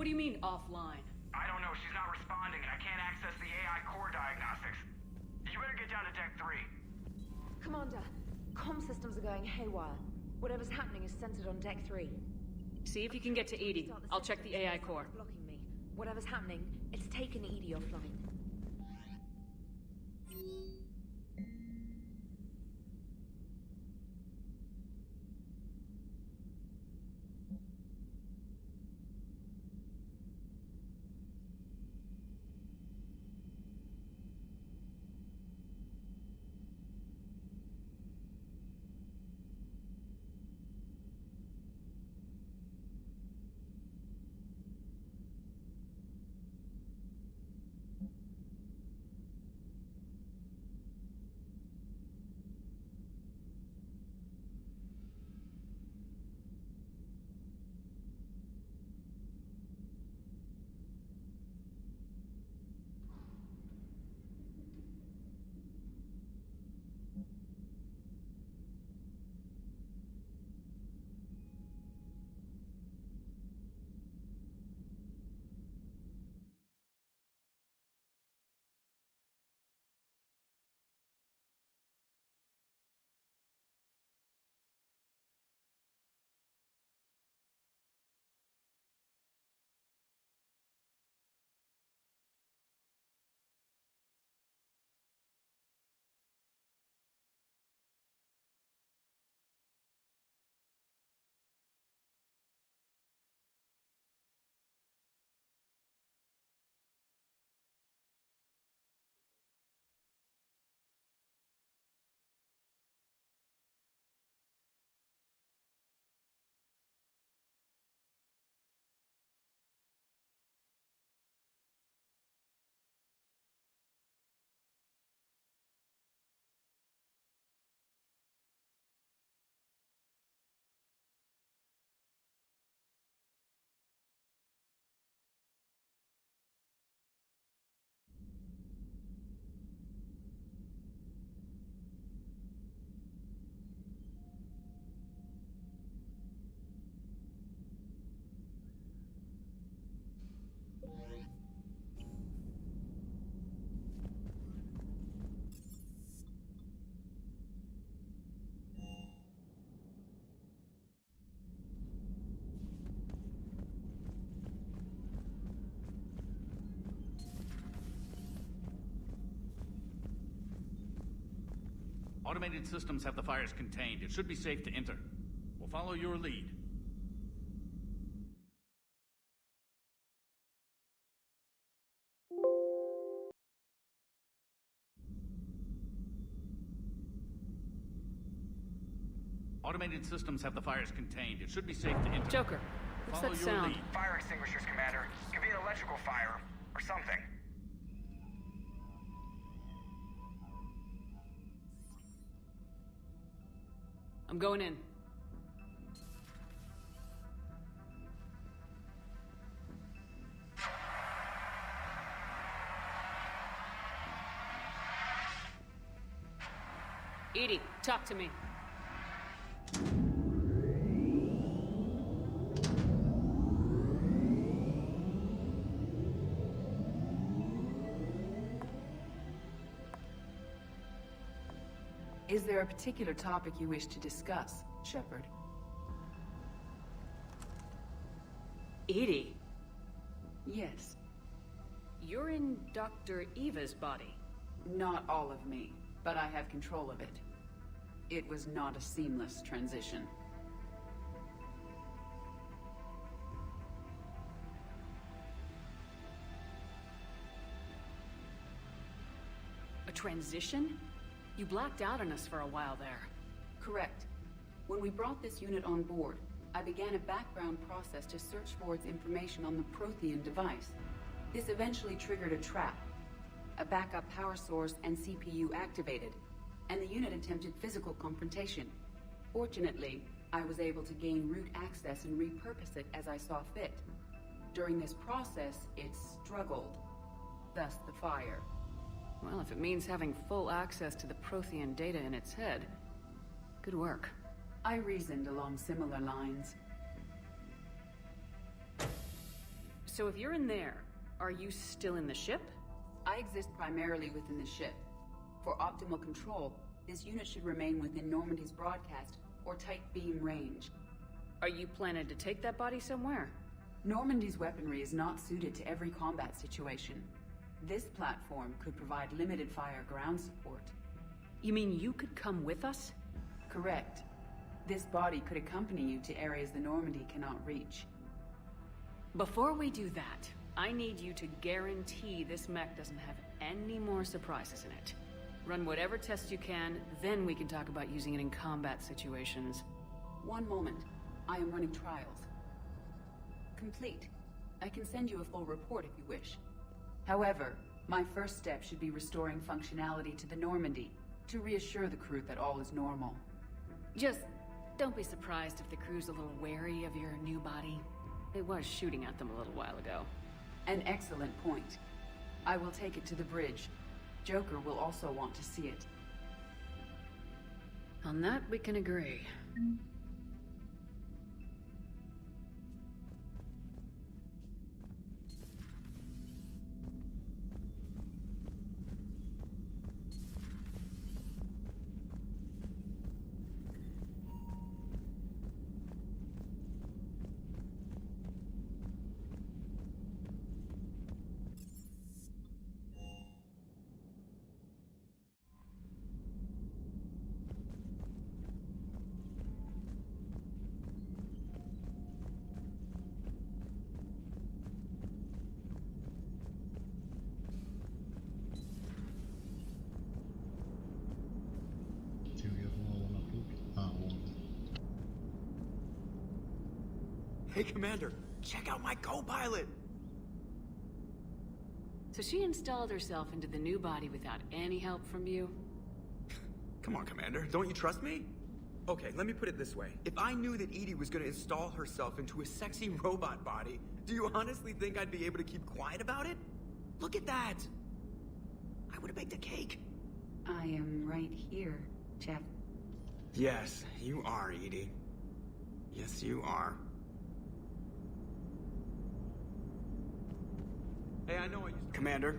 What do you mean, offline? I don't know, she's not responding and I can't access the AI core diagnostics. You better get down to Deck 3. Commander, comm systems are going haywire. Whatever's happening is centered on Deck 3. See if you can get to Edie. I'll check the AI core. It's blocking me. Whatever's happening, it's taken Edie offline. Automated systems have the fires contained. It should be safe to enter. We'll follow your lead. Automated systems have the fires contained. It should be safe to enter. Joker, what's Follow that your sound? lead. Fire extinguishers, Commander. Could be an electrical fire, or something. I'm going in. Edie, talk to me. Is there a particular topic you wish to discuss, Shepard? Edie, Yes. you're in Dr. Eva's body. Not all of me, but I have control of it. It was not a seamless transition. A transition? You blacked out on us for a while there. Correct. When we brought this unit on board, I began a background process to search for its information on the Prothean device. This eventually triggered a trap. A backup power source and CPU activated, and the unit attempted physical confrontation. Fortunately, I was able to gain root access and repurpose it as I saw fit. During this process, it struggled. Thus the fire. Well, if it means having full access to the Prothean data in its head, good work. I reasoned along similar lines. So if you're in there, are you still in the ship? I exist primarily within the ship. For optimal control, this unit should remain within Normandy's broadcast or tight beam range. Are you planning to take that body somewhere? Normandy's weaponry is not suited to every combat situation. This platform could provide limited fire ground support. You mean you could come with us? Correct. This body could accompany you to areas the Normandy cannot reach. Before we do that, I need you to guarantee this mech doesn't have any more surprises in it. Run whatever tests you can, then we can talk about using it in combat situations. One moment. I am running trials. Complete. I can send you a full report if you wish. However, my first step should be restoring functionality to the Normandy to reassure the crew that all is normal. Just don't be surprised if the crew's a little wary of your new body. It was shooting at them a little while ago. An excellent point. I will take it to the bridge. Joker will also want to see it. On that, we can agree. Hey, Commander, check out my co-pilot! So she installed herself into the new body without any help from you? Come on, Commander, don't you trust me? Okay, let me put it this way. If I knew that Edie was gonna install herself into a sexy robot body, do you honestly think I'd be able to keep quiet about it? Look at that! I would've baked a cake. I am right here, Jeff. Yes, you are, Edie. Yes, you are. Hey, I know I used to... Commander?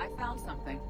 I found something.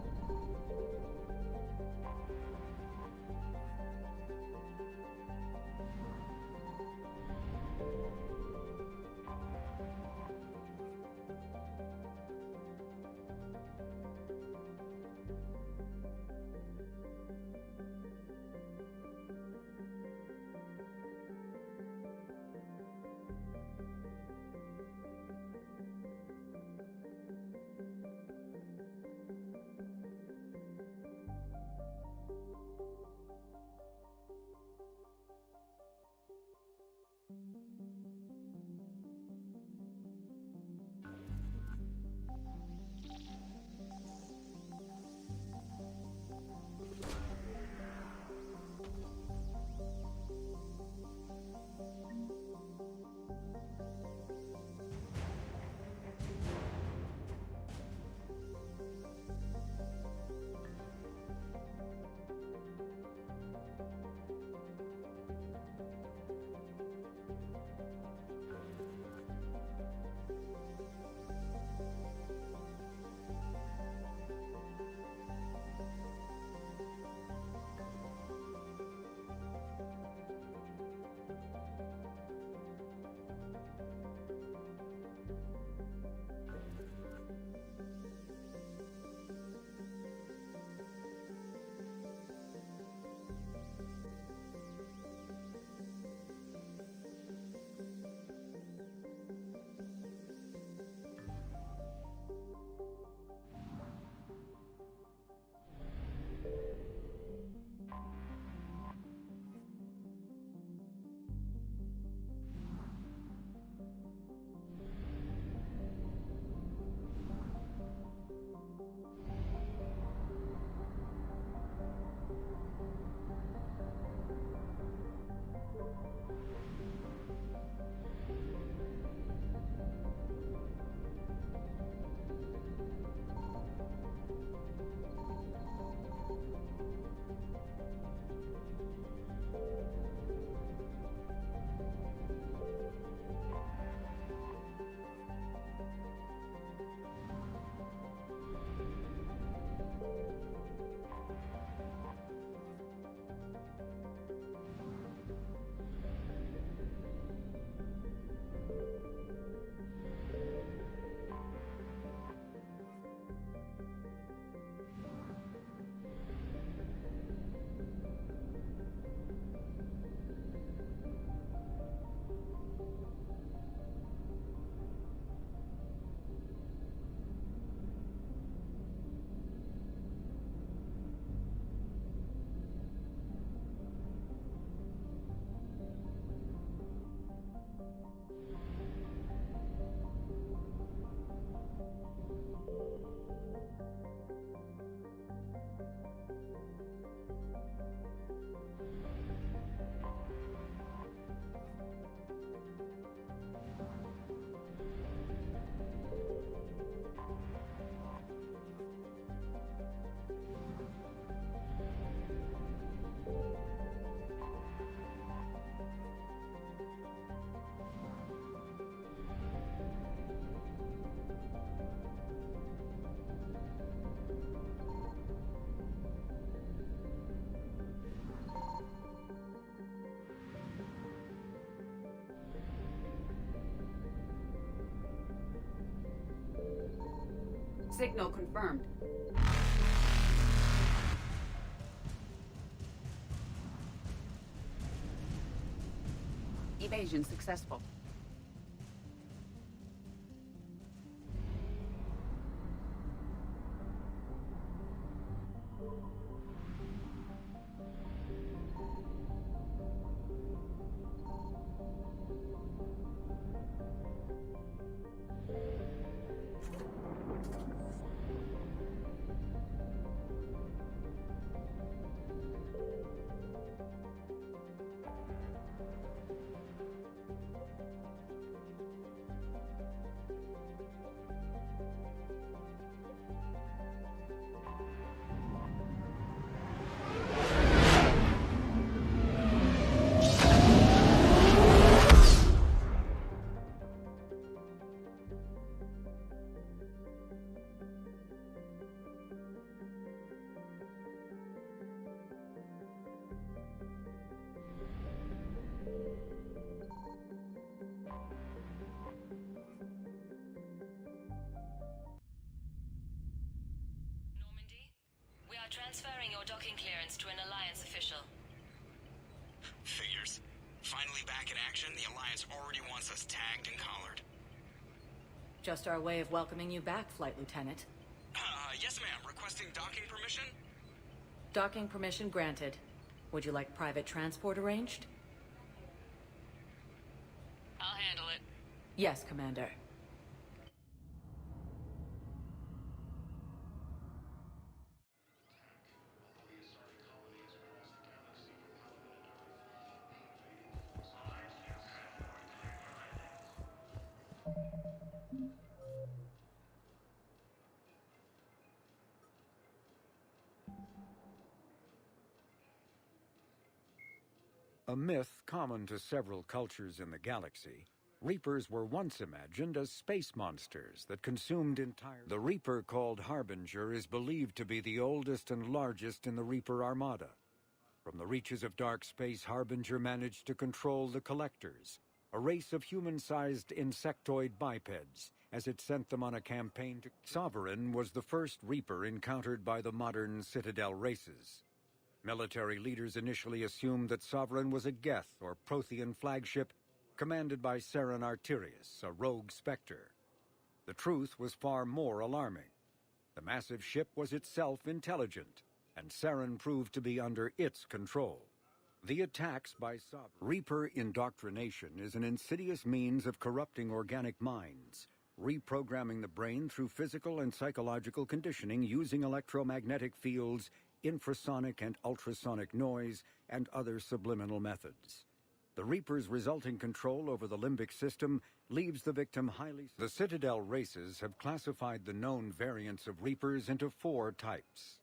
Signal confirmed. Evasion successful. Transferring your docking clearance to an Alliance official. Figures. Finally back in action, the Alliance already wants us tagged and collared. Just our way of welcoming you back, Flight Lieutenant. Yes ma'am. Requesting docking permission? Docking permission granted. Would you like private transport arranged? I'll handle it. Yes, Commander. A myth common to several cultures in the galaxy, Reapers were once imagined as space monsters that consumed entire... The Reaper called Harbinger is believed to be the oldest and largest in the Reaper Armada. From the reaches of dark space, Harbinger managed to control the Collectors, a race of human-sized insectoid bipeds, as it sent them on a campaign to... Sovereign was the first Reaper encountered by the modern Citadel races. Military leaders initially assumed that Sovereign was a Geth or Prothean flagship commanded by Saren Arterius, a rogue Spectre. The truth was far more alarming. The massive ship was itself intelligent, and Saren proved to be under its control. The attacks by Sovereign... Reaper indoctrination is an insidious means of corrupting organic minds, reprogramming the brain through physical and psychological conditioning using electromagnetic fields, infrasonic and ultrasonic noise, and other subliminal methods. The Reaper's resulting control over the limbic system leaves the victim highly... The Citadel races have classified the known variants of Reapers into 4 types.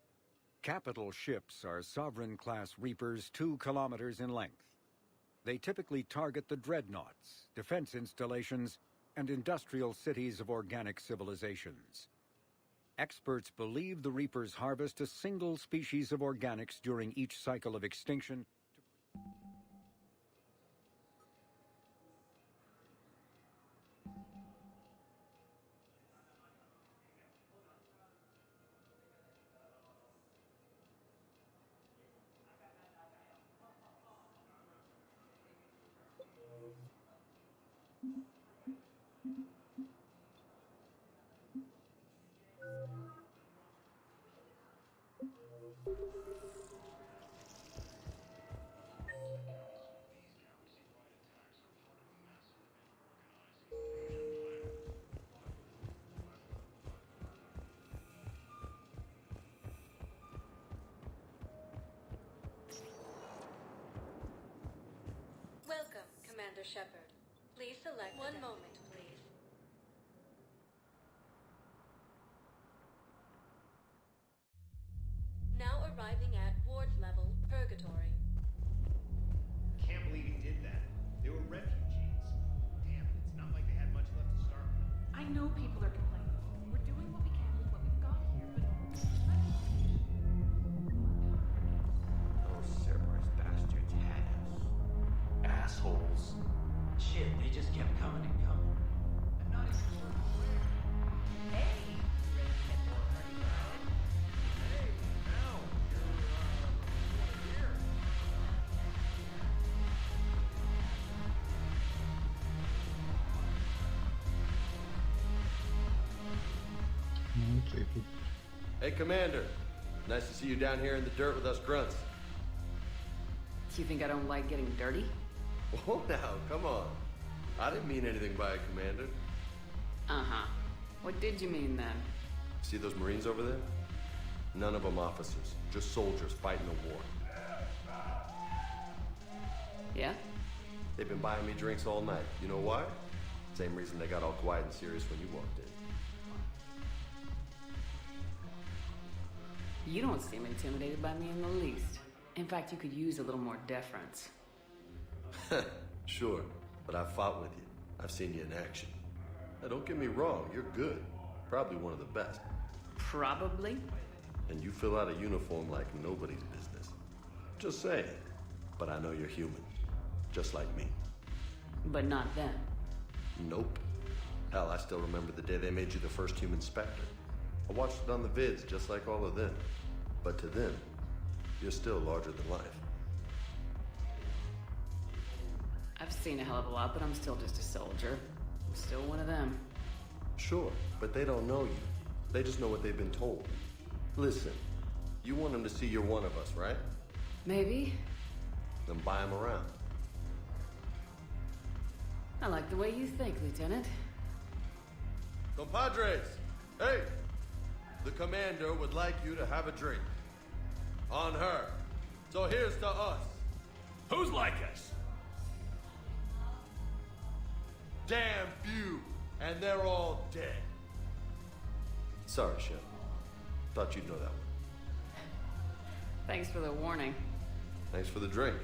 Capital ships are Sovereign-class Reapers 2 kilometers in length. They typically target the dreadnoughts, defense installations, and industrial cities of organic civilizations. Experts believe the Reapers harvest a single species of organics during each cycle of extinction. Welcome, Commander Shepard. Please select one moment, please. Now arriving at ward level Purgatory. Can't believe he did that. They were refugees. Damn, it's not like they had much left to start with. I know people are complaining. We're doing what we can with what we've got here, but... Those Cerberus bastards had us. Assholes. Shit, they just kept coming and coming. And not even sure where. Hey, Red Kit creepy. Hey, Commander. Nice to see you down here in the dirt with us grunts. Do you think I don't like getting dirty? Whoa now, come on. I didn't mean anything by it, Commander. Uh-huh. What did you mean then? See those Marines over there? None of them officers, just soldiers fighting a war. Yeah? They've been buying me drinks all night. You know why? Same reason they got all quiet and serious when you walked in. You don't seem intimidated by me in the least. In fact, you could use a little more deference. Sure, but I've fought with you. I've seen you in action. Now, don't get me wrong, you're good. Probably one of the best. Probably? And you fill out a uniform like nobody's business. Just saying. But I know you're human. Just like me. But not them. Nope. Hell, I still remember the day they made you the first human Spectre. I watched it on the vids just like all of them. But to them, you're still larger than life. I've seen a hell of a lot, but I'm still just a soldier. I'm still one of them. Sure, but they don't know you. They just know what they've been told. Listen, you want them to see you're one of us, right? Maybe. Then buy them around. I like the way you think, Lieutenant. Compadres! Hey! The commander would like you to have a drink. On her. So here's to us. Who's like us? Damn few, and they're all dead. Sorry, Shep. Thought you'd know that one. Thanks for the warning. Thanks for the drink.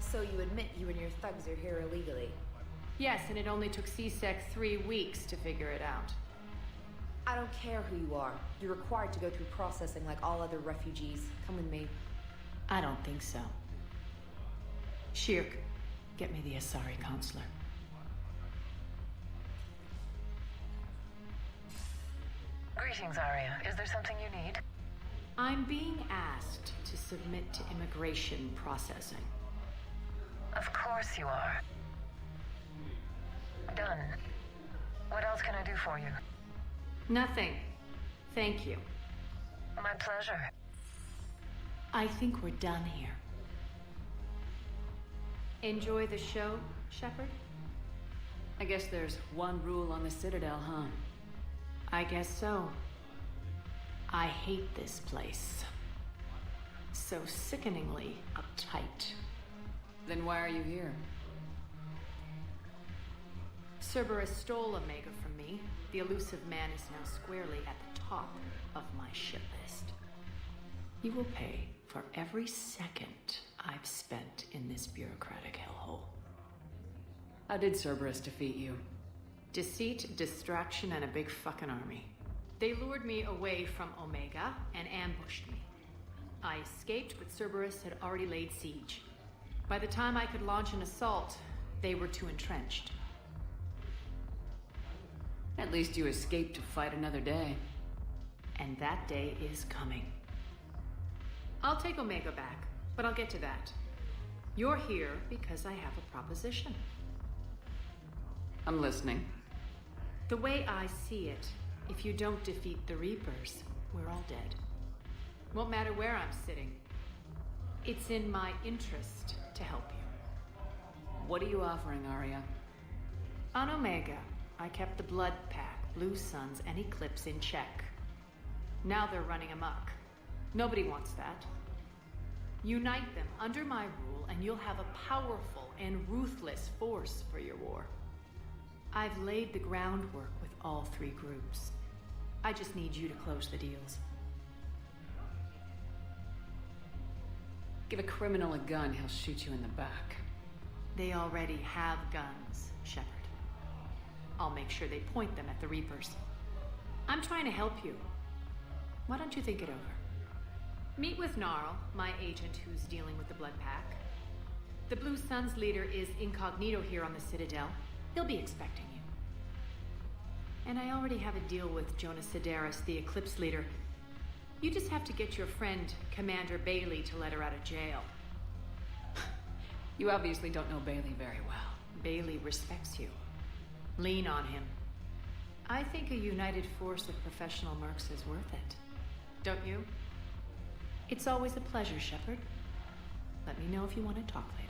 So you admit you and your thugs are here illegally? Yes, and it only took CSEC 3 weeks to figure it out. I don't care who you are. You're required to go through processing like all other refugees. Come with me. I don't think so. Shirk, get me the Asari counselor. Greetings, Arya. Is there something you need? I'm being asked to submit to immigration processing. Of course you are. Done. What else can I do for you? Nothing. Thank you. My pleasure. I think we're done here. Enjoy the show, Shepard? I guess there's one rule on the Citadel, huh? I guess so. I hate this place. So sickeningly uptight. Then why are you here? Cerberus stole Omega from me. The elusive man is now squarely at the top of my shit list. He will pay for every second I've spent in this bureaucratic hellhole. How did Cerberus defeat you? Deceit, distraction, and a big fucking army. They lured me away from Omega and ambushed me. I escaped, but Cerberus had already laid siege. By the time I could launch an assault, they were too entrenched. At least you escaped to fight another day. And that day is coming. I'll take Omega back, but I'll get to that. You're here because I have a proposition. I'm listening. The way I see it, if you don't defeat the Reapers, we're all dead. Won't matter where I'm sitting. It's in my interest to help you. What are you offering, Arya? On Omega, I kept the Blood Pack, Blue Suns, and Eclipse in check. Now they're running amok. Nobody wants that. Unite them under my rule, and you'll have a powerful and ruthless force for your war. I've laid the groundwork with all 3 groups. I just need you to close the deals. Give a criminal a gun, he'll shoot you in the back. They already have guns, Shepard. I'll make sure they point them at the Reapers. I'm trying to help you. Why don't you think it over? Meet with Gnarl, my agent who's dealing with the Blood Pack. The Blue Suns leader is incognito here on the Citadel. He'll be expecting you. And I already have a deal with Jonas Sedaris, the Eclipse leader. You just have to get your friend, Commander Bailey, to let her out of jail. You obviously don't know Bailey very well. Bailey respects you. Lean on him. I think a united force of professional mercs is worth it. Don't you? It's always a pleasure, Shepard. Let me know if you want to talk later.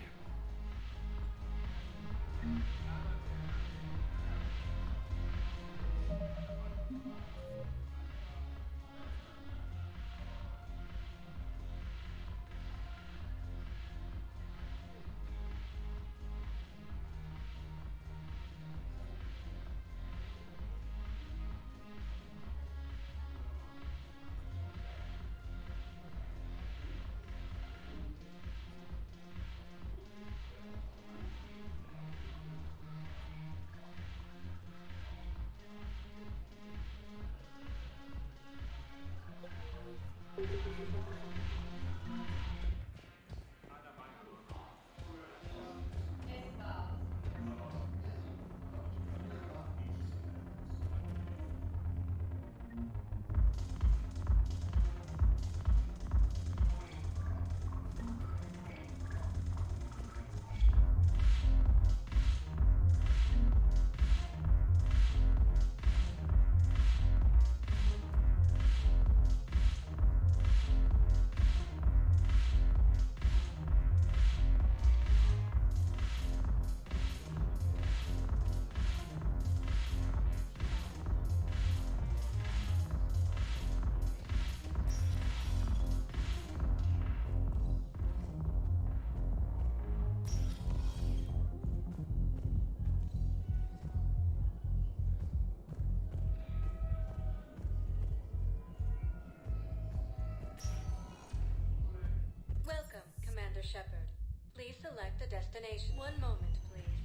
Welcome, Commander Shepard. Please select a destination. One moment, please.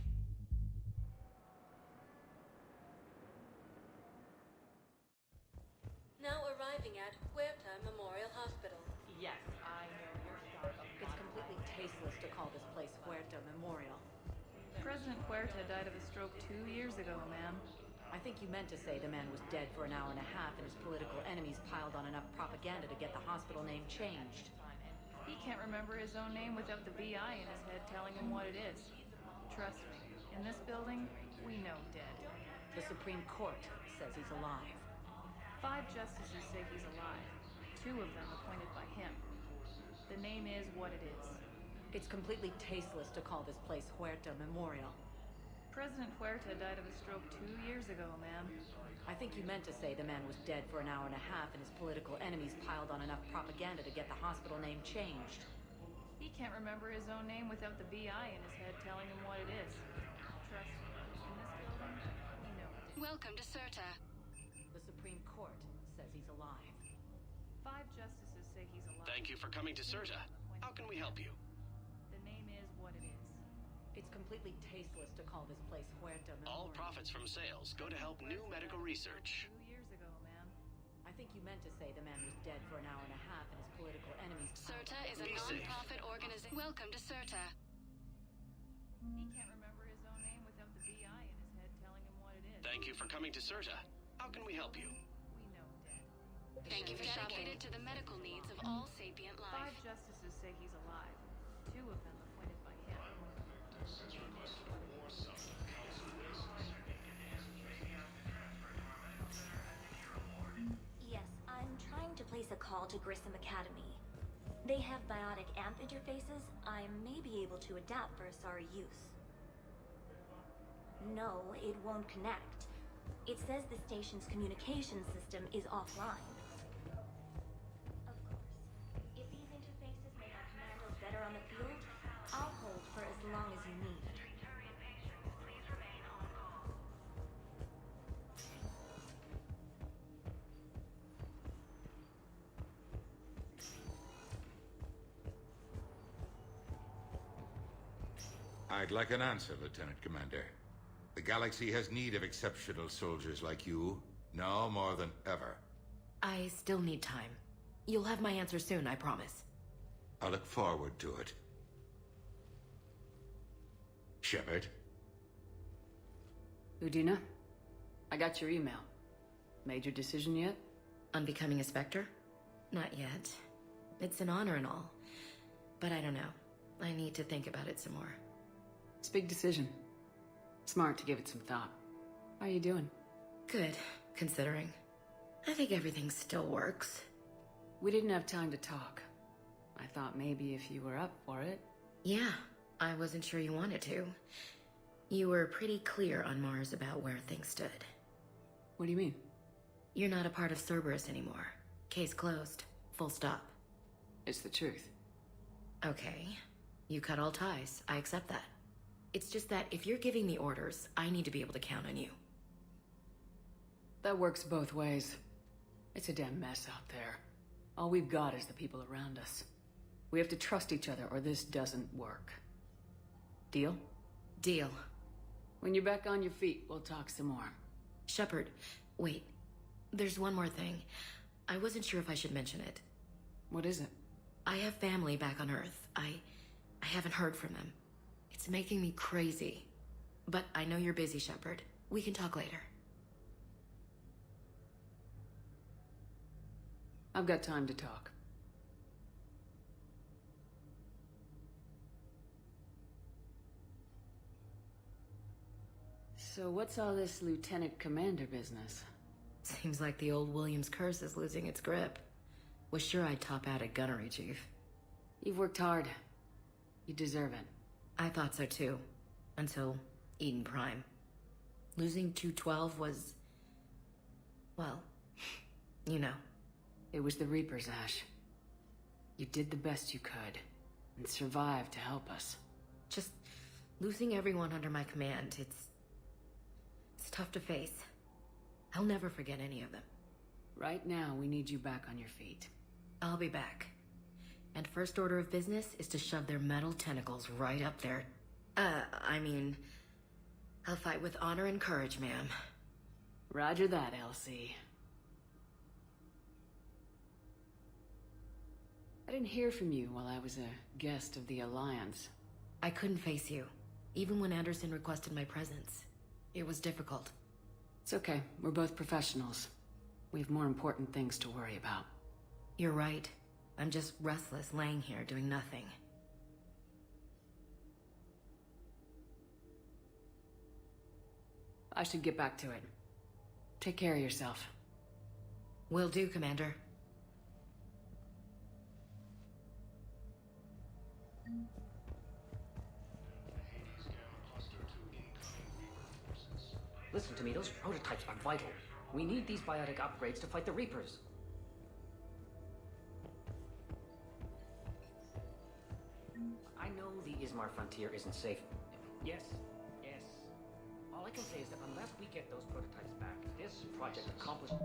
Now arriving at Huerta Memorial Hospital. Yes, I know your style. It's completely tasteless to call this place Huerta Memorial. President Huerta died of a stroke 2 years ago, ma'am. I think you meant to say the man was dead for an hour and a half and his political enemies piled on enough propaganda to get the hospital name changed. He can't remember his own name without the VI in his head telling him what it is. Trust me, in this building, we know dead. The Supreme Court says he's alive. 5 justices say he's alive. 2 of them appointed by him. The name is what it is. It's completely tasteless to call this place Huerta Memorial. President Huerta died of a stroke 2 years ago, ma'am. I think you meant to say the man was dead for an hour and a half and his political enemies piled on enough propaganda to get the hospital name changed. He can't remember his own name without the VI in his head telling him what it is. Trust me, in this building, we know it. Welcome to Serta. The Supreme Court says he's alive. 5 justices say he's alive. Thank you for coming to Serta. How can we help you? The name is what it is. It's completely tasteless to call this place Huerta Memorial. All profits from sales go to help new medical research. 2 years ago, ma'am. I think you meant to say the man was dead for an hour and a half and his political enemies... Serta is a non-profit organization. Welcome to Serta. He can't remember his own name without the VI in his head telling him what it is. Thank you for coming to Serta. How can we help you? We know dead. Thank you for dedicated to the medical needs of all sapient life. 5 justices say he's alive. 2 of them appointed by him. Yes, I'm trying to place a call to Grissom Academy. They have biotic amp interfaces I may be able to adapt for Asari use. No, it won't connect. It says the station's communication system is offline. Of course, if these interfaces make our commandos better on the field, I'll hold for as long as you need. I'd like an answer, Lieutenant Commander. The galaxy has need of exceptional soldiers like you, now more than ever. I still need time. You'll have my answer soon, I promise. I look forward to it. Shepard? Udina? I got your email. Made your decision yet? On becoming a Spectre? Not yet. It's an honor and all. But I don't know. I need to think about it some more. It's a big decision. Smart to give it some thought. How are you doing? Good, considering. I think everything still works. We didn't have time to talk. I thought maybe if you were up for it. Yeah, I wasn't sure you wanted to. You were pretty clear on Mars about where things stood. What do you mean? You're not a part of Cerberus anymore. Case closed. Full stop. It's the truth. Okay. You cut all ties. I accept that. It's just that if you're giving the orders, I need to be able to count on you. That works both ways. It's a damn mess out there. All we've got is the people around us. We have to trust each other or this doesn't work. Deal? Deal. When you're back on your feet, we'll talk some more. Shepard, wait. There's one more thing. I wasn't sure if I should mention it. What is it? I have family back on Earth. I haven't heard from them. It's making me crazy. But I know you're busy, Shepard. We can talk later. I've got time to talk. So what's all this Lieutenant Commander business? Seems like the old Williams curse is losing its grip. Was sure I'd top out at gunnery, Chief. You've worked hard. You deserve it. I thought so too. Until Eden Prime. Losing 212 was... well, you know. It was the Reapers, Ash. You did the best you could, and survived to help us. Just losing everyone under my command, it's tough to face. I'll never forget any of them. Right now, we need you back on your feet. I'll be back. And first order of business is to shove their metal tentacles right up there. I'll fight with honor and courage, ma'am. Roger that, Elsie. I didn't hear from you while I was a guest of the Alliance. I couldn't face you, even when Anderson requested my presence. It was difficult. It's okay. We're both professionals. We have more important things to worry about. You're right. I'm just restless, laying here doing nothing. I should get back to it. Take care of yourself. Will do, Commander. Listen to me, those prototypes are vital. We need these biotic upgrades to fight the Reapers. I know the Ismar frontier isn't safe. Yes. All I can say is that unless we get those prototypes back, this project accomplished...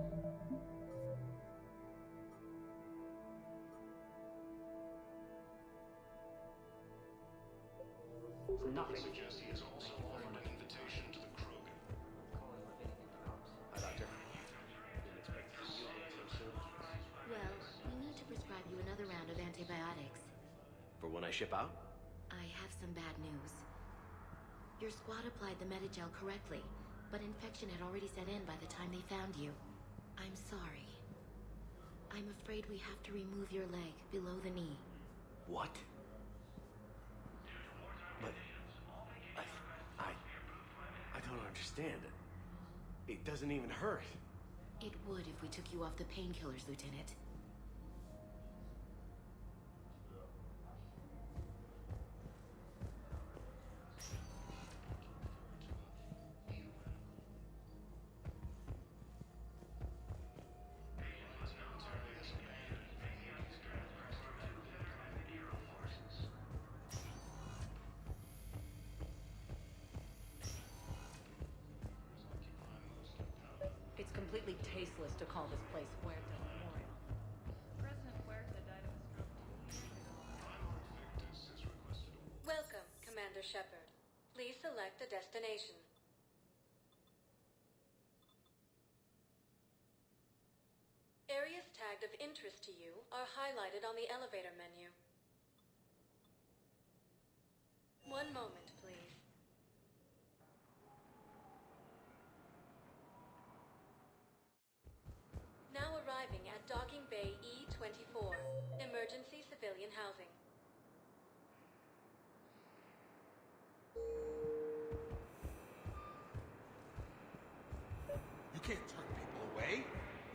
nothing. Suggest he has also offered an invitation to the Krogan. Hi, Doctor. Well, we need to prescribe you another round of antibiotics. For when I ship out? I have some bad news. Your squad applied the Medigel correctly, but infection had already set in by the time they found you. I'm sorry. I'm afraid we have to remove your leg below the knee. What? But... I don't understand. It doesn't even hurt. It would if we took you off the painkillers, Lieutenant. It's completely tasteless to call this place Huerta Memorial. President Huerta died of a stroke. Welcome, Commander Shepard. Please select a destination. Areas tagged of interest to you are highlighted on the elevator menu. One moment, please. 24. Emergency civilian housing. You can't turn people away.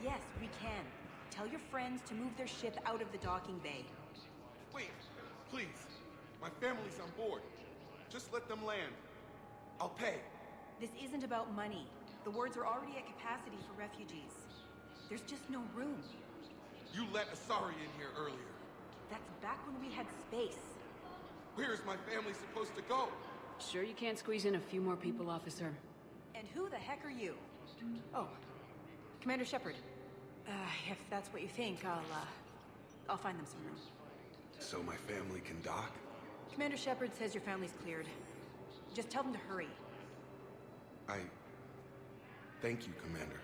Yes, we can. Tell your friends to move their ship out of the docking bay. Wait, please. My family's on board. Just let them land. I'll pay. This isn't about money. The wards are already at capacity for refugees. There's just no room. You let Asari in here earlier. That's back when we had space. Where is my family supposed to go? Sure you can't squeeze in a few more people, officer? And who the heck are you? Oh, Commander Shepard. If that's what you think, I'll find them some room. So my family can dock? Commander Shepard says your family's cleared. Just tell them to hurry. Thank you, Commander.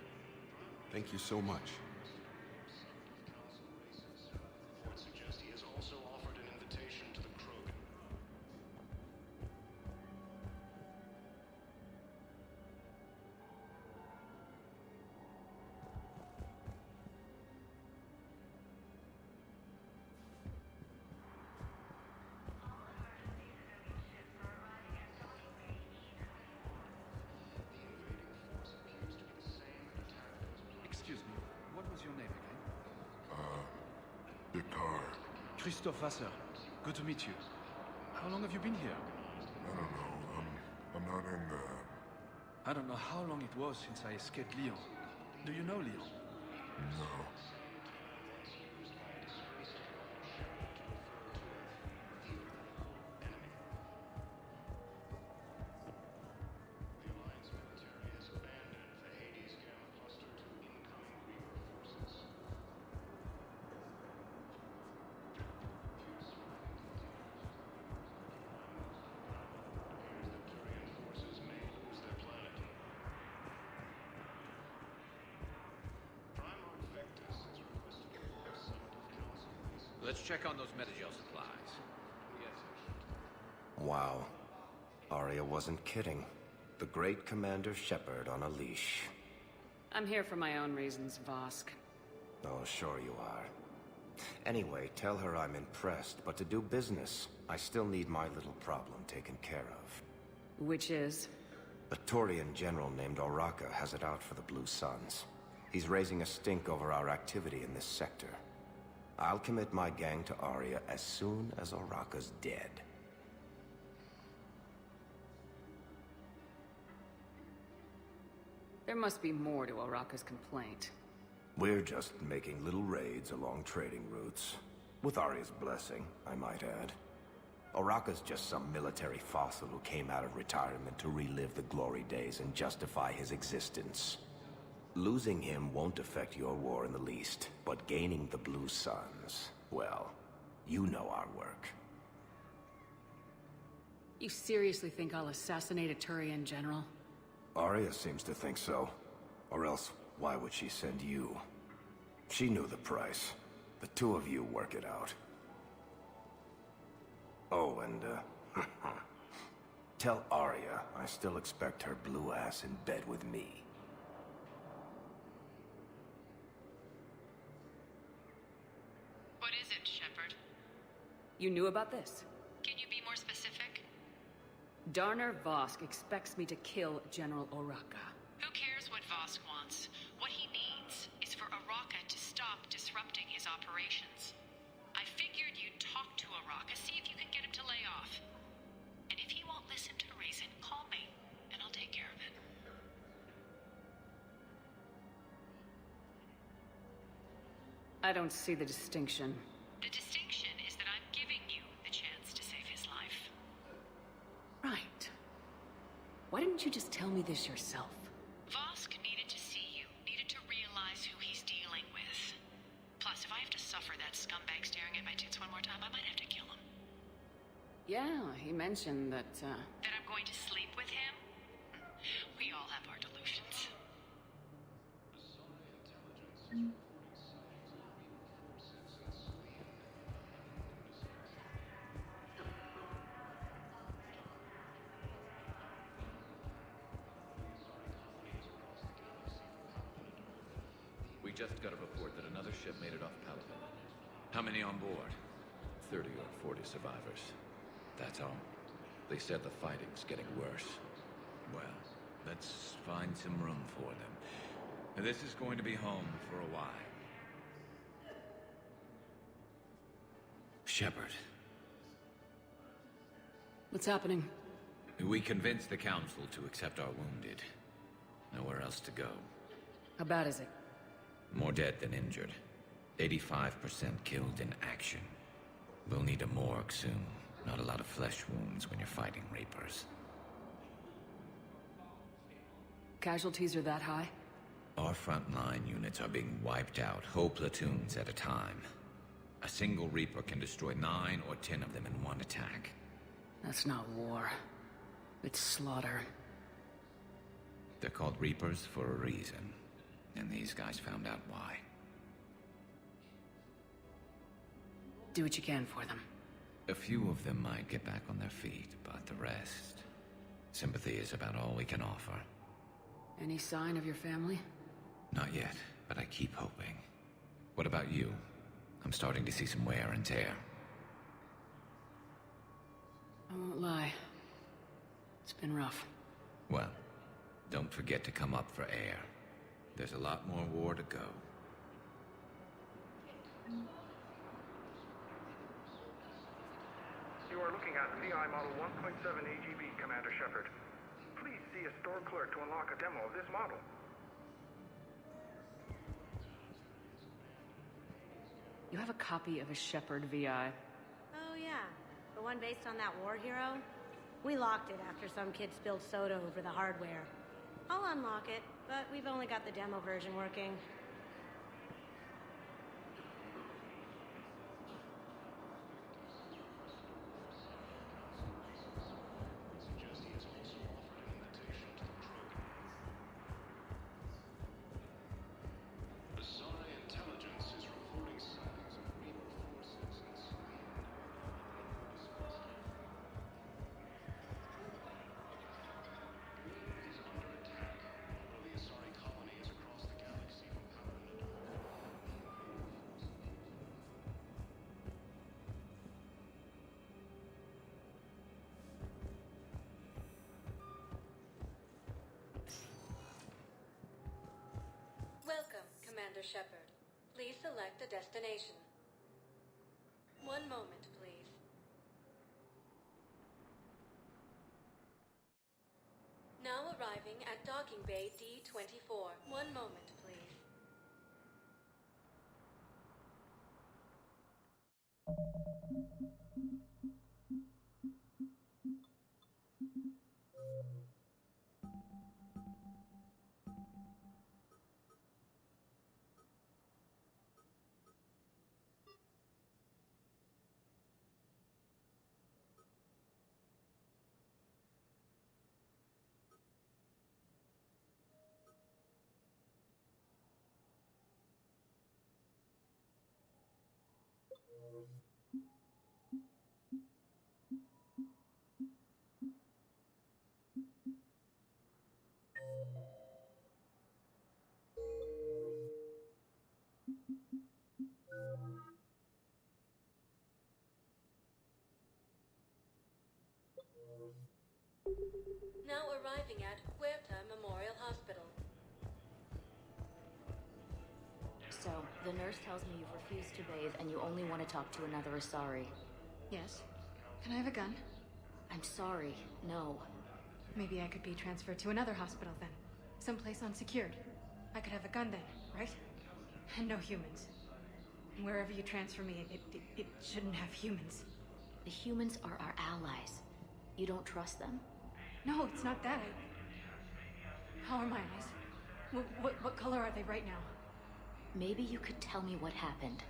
Thank you so much. Reports suggest he has also offered an invitation to the Krogan. Excuse me, what was your name again? Dakar. Christophe Vassar. Good to meet you. How long have you been here? I don't know. I'm not in the... I don't know how long it was since I escaped Lyon. Do you know Lyon? No. Let's check on those Metagel supplies. Wow. Arya wasn't kidding. The great Commander Shepard on a leash. I'm here for my own reasons, Vosk. Oh, sure you are. Anyway, tell her I'm impressed, but to do business, I still need my little problem taken care of. Which is? A Turian general named Oraka has it out for the Blue Suns. He's raising a stink over our activity in this sector. I'll commit my gang to Arya as soon as Oraka's dead. There must be more to Oraka's complaint. We're just making little raids along trading routes. With Arya's blessing, I might add. Oraka's just some military fossil who came out of retirement to relive the glory days and justify his existence. Losing him won't affect your war in the least, but gaining the Blue Suns, well, you know our work. You seriously think I'll assassinate a Turian general? Arya seems to think so. Or else, why would she send you? She knew the price. The two of you work it out. Oh, and, tell Arya I still expect her blue ass in bed with me. What is it, Shepard? You knew about this? Can you be more specific? Darner Vosk expects me to kill General Oraka. Who cares what Vosk wants? What he needs is for Oraka to stop disrupting his operations. I figured you'd talk to Oraka, see if you can get him to lay off. And if he won't listen to reason, call me, and I'll take care of it. I don't see the distinction. The distinction is that I'm giving you the chance to save his life. Right. Why didn't you just tell me this yourself? Vosk needed to see you, needed to realize who he's dealing with. Plus, if I have to suffer that scumbag staring at my tits one more time, I might have to kill him. Yeah, he mentioned that, That I'm going to sleep with him? We all have our delusions. We just got a report that another ship made it off Palaven. How many on board? 30 or 40 survivors. That's all. They said the fighting's getting worse. Well, let's find some room for them. This is going to be home for a while. Shepard. What's happening? We convinced the Council to accept our wounded. Nowhere else to go. How bad is it? More dead than injured. 85% killed in action. We'll need a morgue soon. Not a lot of flesh wounds when you're fighting Reapers. Casualties are that high? Our frontline units are being wiped out, whole platoons at a time. A single Reaper can destroy 9 or 10 of them in one attack. That's not war. It's slaughter. They're called Reapers for a reason. And these guys found out why. Do what you can for them. A few of them might get back on their feet, but the rest... Sympathy is about all we can offer. Any sign of your family? Not yet, but I keep hoping. What about you? I'm starting to see some wear and tear. I won't lie. It's been rough. Well, don't forget to come up for air. There's a lot more war to go. You are looking at VI Model 1.7 AGB, Commander Shepard. Please see a store clerk to unlock a demo of this model. You have a copy of a Shepard VI? Oh yeah, the one based on that war hero? We locked it after some kid spilled soda over the hardware. I'll unlock it, but we've only got the demo version working. Welcome, Commander Shepard. Please select a destination. One moment, please. Now arriving at Docking Bay D-24. One moment, please. Now arriving at Huerta Memorial Hospital. So, the nurse tells me you've refused to bathe and you only want to talk to another Asari. Yes. Can I have a gun? I'm sorry, no. Maybe I could be transferred to another hospital then. Someplace unsecured. I could have a gun then, right? And no humans. And wherever you transfer me, it shouldn't have humans. The humans are our allies. You don't trust them? No, it's not that. How are my eyes? What color are they right now? Maybe you could tell me what happened.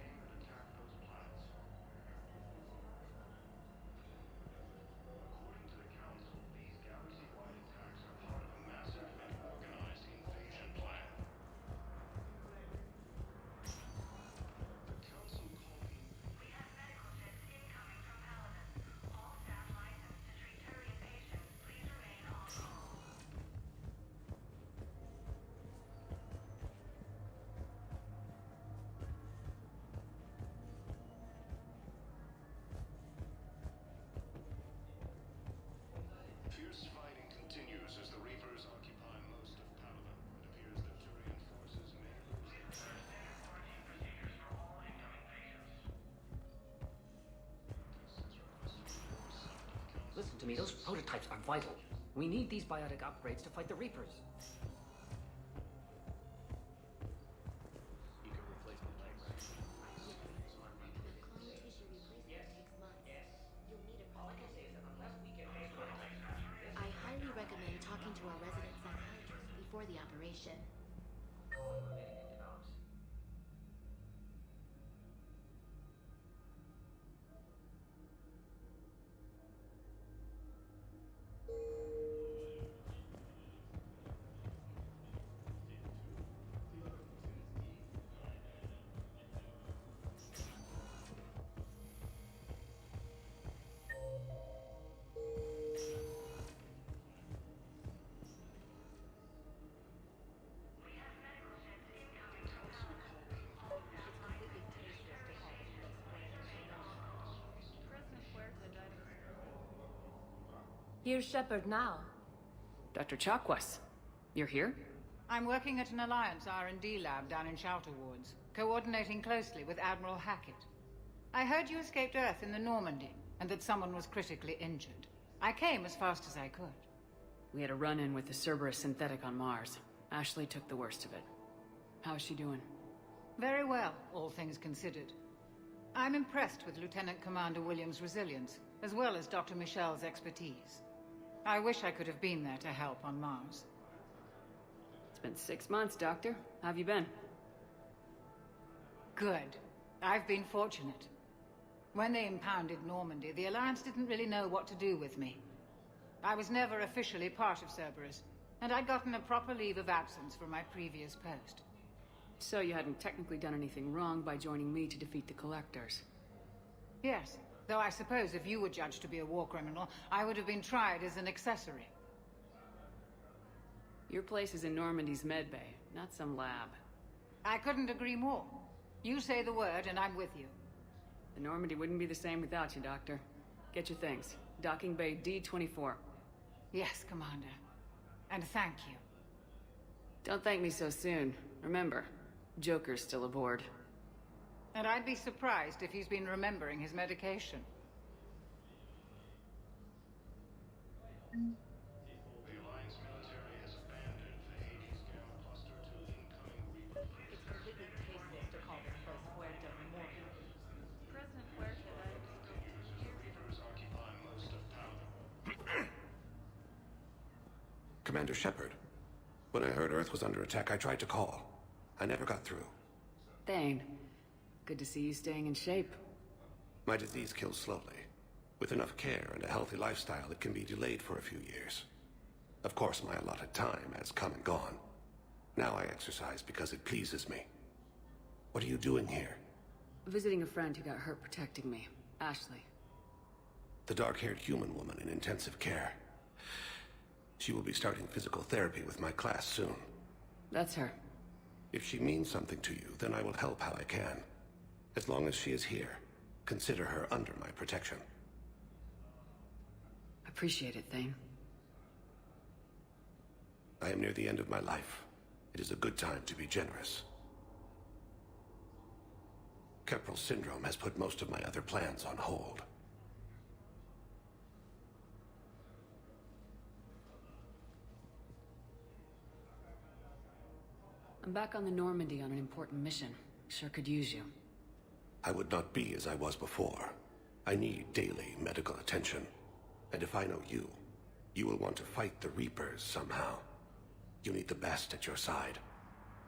to me, those prototypes are vital. We need these biotic upgrades to fight the Reapers. I highly recommend talking to our resident psychiatrist before the operation. Here's Shepard now. Dr. Chakwas, you're here? I'm working at an Alliance R&D lab down in Shelter Wards, coordinating closely with Admiral Hackett. I heard you escaped Earth in the Normandy, and that someone was critically injured. I came as fast as I could. We had a run-in with the Cerberus synthetic on Mars. Ashley took the worst of it. How's she doing? Very well, all things considered. I'm impressed with Lieutenant Commander Williams' resilience, as well as Dr. Michel's expertise. I wish I could have been there to help on Mars. It's been 6 months, Doctor. How have you been? Good. I've been fortunate. When they impounded Normandy, the Alliance didn't really know what to do with me. I was never officially part of Cerberus, and I'd gotten a proper leave of absence from my previous post. So you hadn't technically done anything wrong by joining me to defeat the Collectors? Yes. Though I suppose if you were judged to be a war criminal, I would have been tried as an accessory. Your place is in Normandy's medbay, not some lab. I couldn't agree more. You say the word and I'm with you. The Normandy wouldn't be the same without you, Doctor. Get your things. Docking Bay D-24. Yes, Commander. And thank you. Don't thank me so soon. Remember, Joker's still aboard. And I'd be surprised if he's been remembering his medication. The Alliance military has abandoned the Hades Gamma cluster to incoming Reaper. It's completely tasteless to call this place Puerto Memorial. President Puerta died. The Reapers occupy most of town. Commander Shepard, when I heard Earth was under attack, I tried to call. I never got through. Thane, good to see you staying in shape. My disease kills slowly. With enough care and a healthy lifestyle, it can be delayed for a few years. Of course, my allotted time has come and gone. Now I exercise because it pleases me. What are you doing here? Visiting a friend who got hurt protecting me. Ashley. The dark-haired human woman in intensive care. She will be starting physical therapy with my class soon. That's her. If she means something to you, then I will help how I can. As long as she is here, consider her under my protection. Appreciate it, Thane. I am near the end of my life. It is a good time to be generous. Keprel syndrome has put most of my other plans on hold. I'm back on the Normandy on an important mission. Sure could use you. I would not be as I was before. I need daily medical attention. And if I know you, you will want to fight the Reapers somehow. You need the best at your side,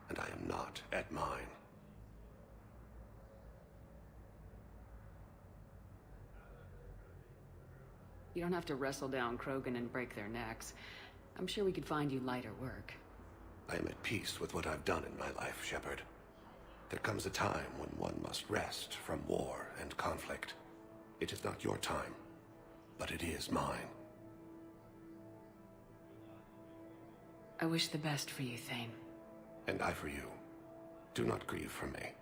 and I am not at mine. You don't have to wrestle down Krogan and break their necks. I'm sure we could find you lighter work. I am at peace with what I've done in my life, Shepard. There comes a time when one must rest from war and conflict. It is not your time, but it is mine. I wish the best for you, Thane. And I for you. Do not grieve for me.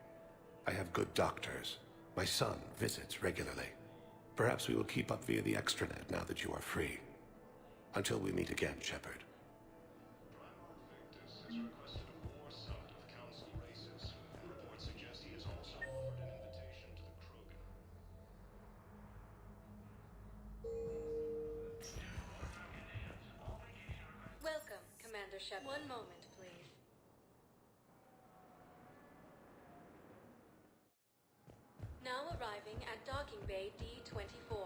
I have good doctors. My son visits regularly. Perhaps we will keep up via the extranet now that you are free. Until we meet again, Shepard. Has requested a war summit of council races, and reports suggest he has also offered an invitation to the Krogan. Shep. One moment, please. Now arriving at docking bay D-24.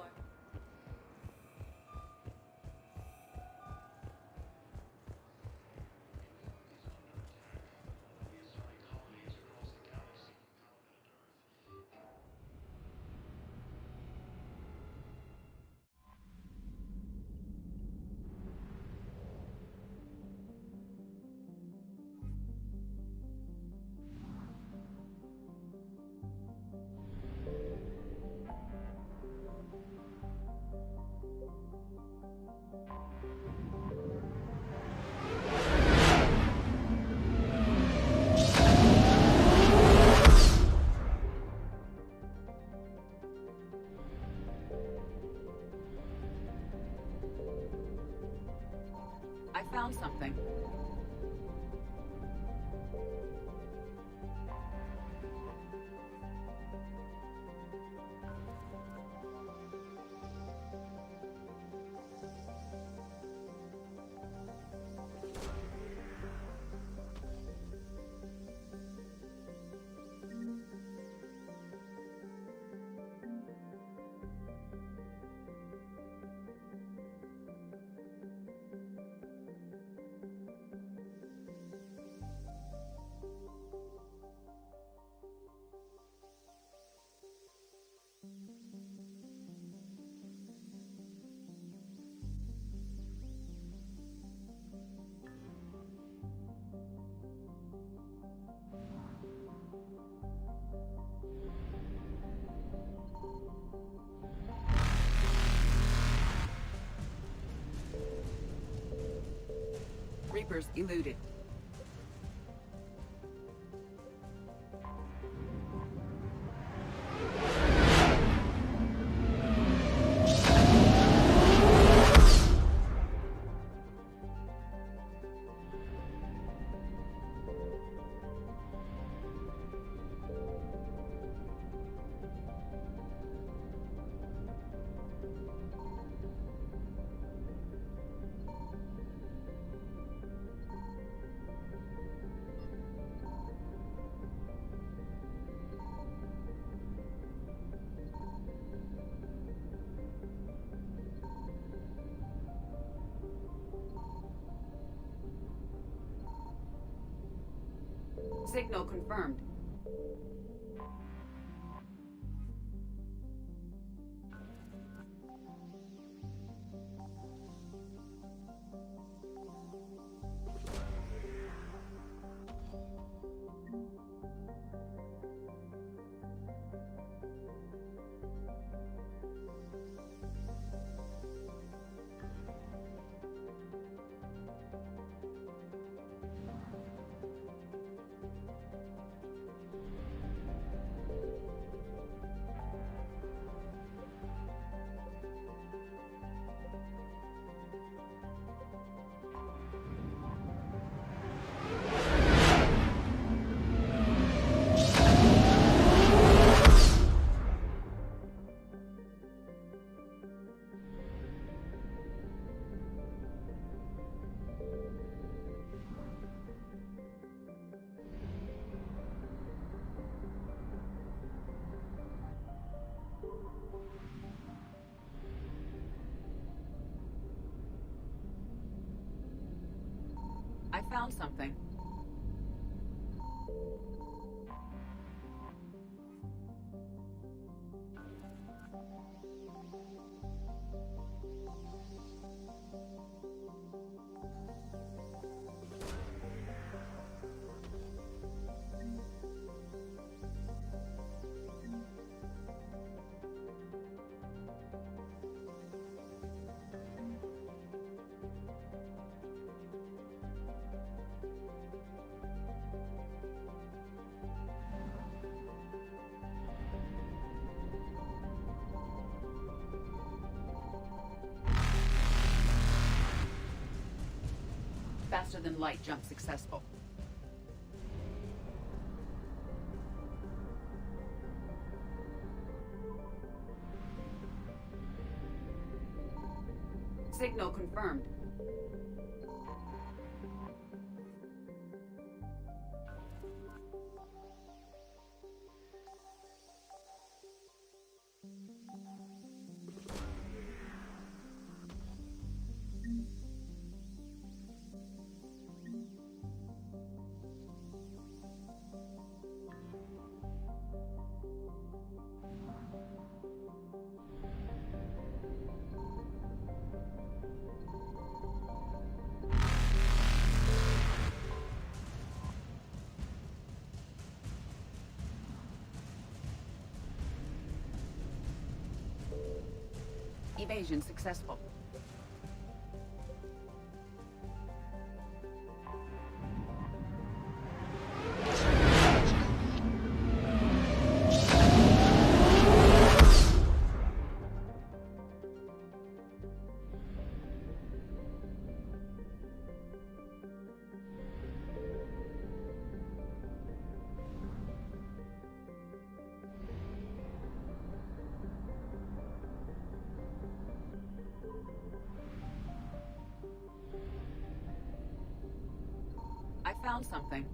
I found something. Reapers eluded. Signal confirmed. I found something. Faster than light jump successful. Signal confirmed. evasion successful. I found something.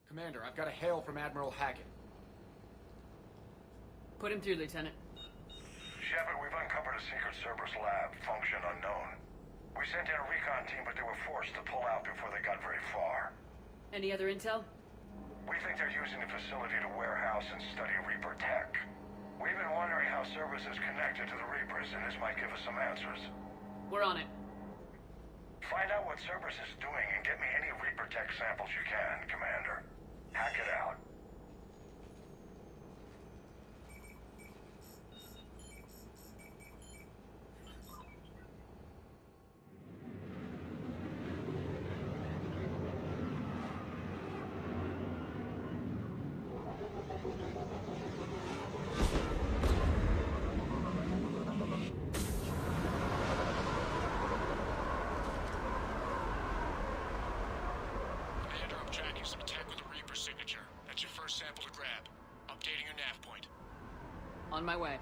Commander, I've got a hail from Admiral Hackett. Put him through, Lieutenant. Shepard, we've uncovered a secret Cerberus lab, function unknown. We sent in a recon team, but they were forced to pull out before they got very far. Any other intel? We think they're using the facility to warehouse and study Reaper tech. We've been wondering how Cerberus is connected to the Reapers, and this might give us some answers. We're on it. Find out what Cerberus is doing and get me any Reaper tech samples you can, Commander. Hack it out. Tracking some tech with a Reaper signature. That's your first sample to grab. Updating your nav point. On my way.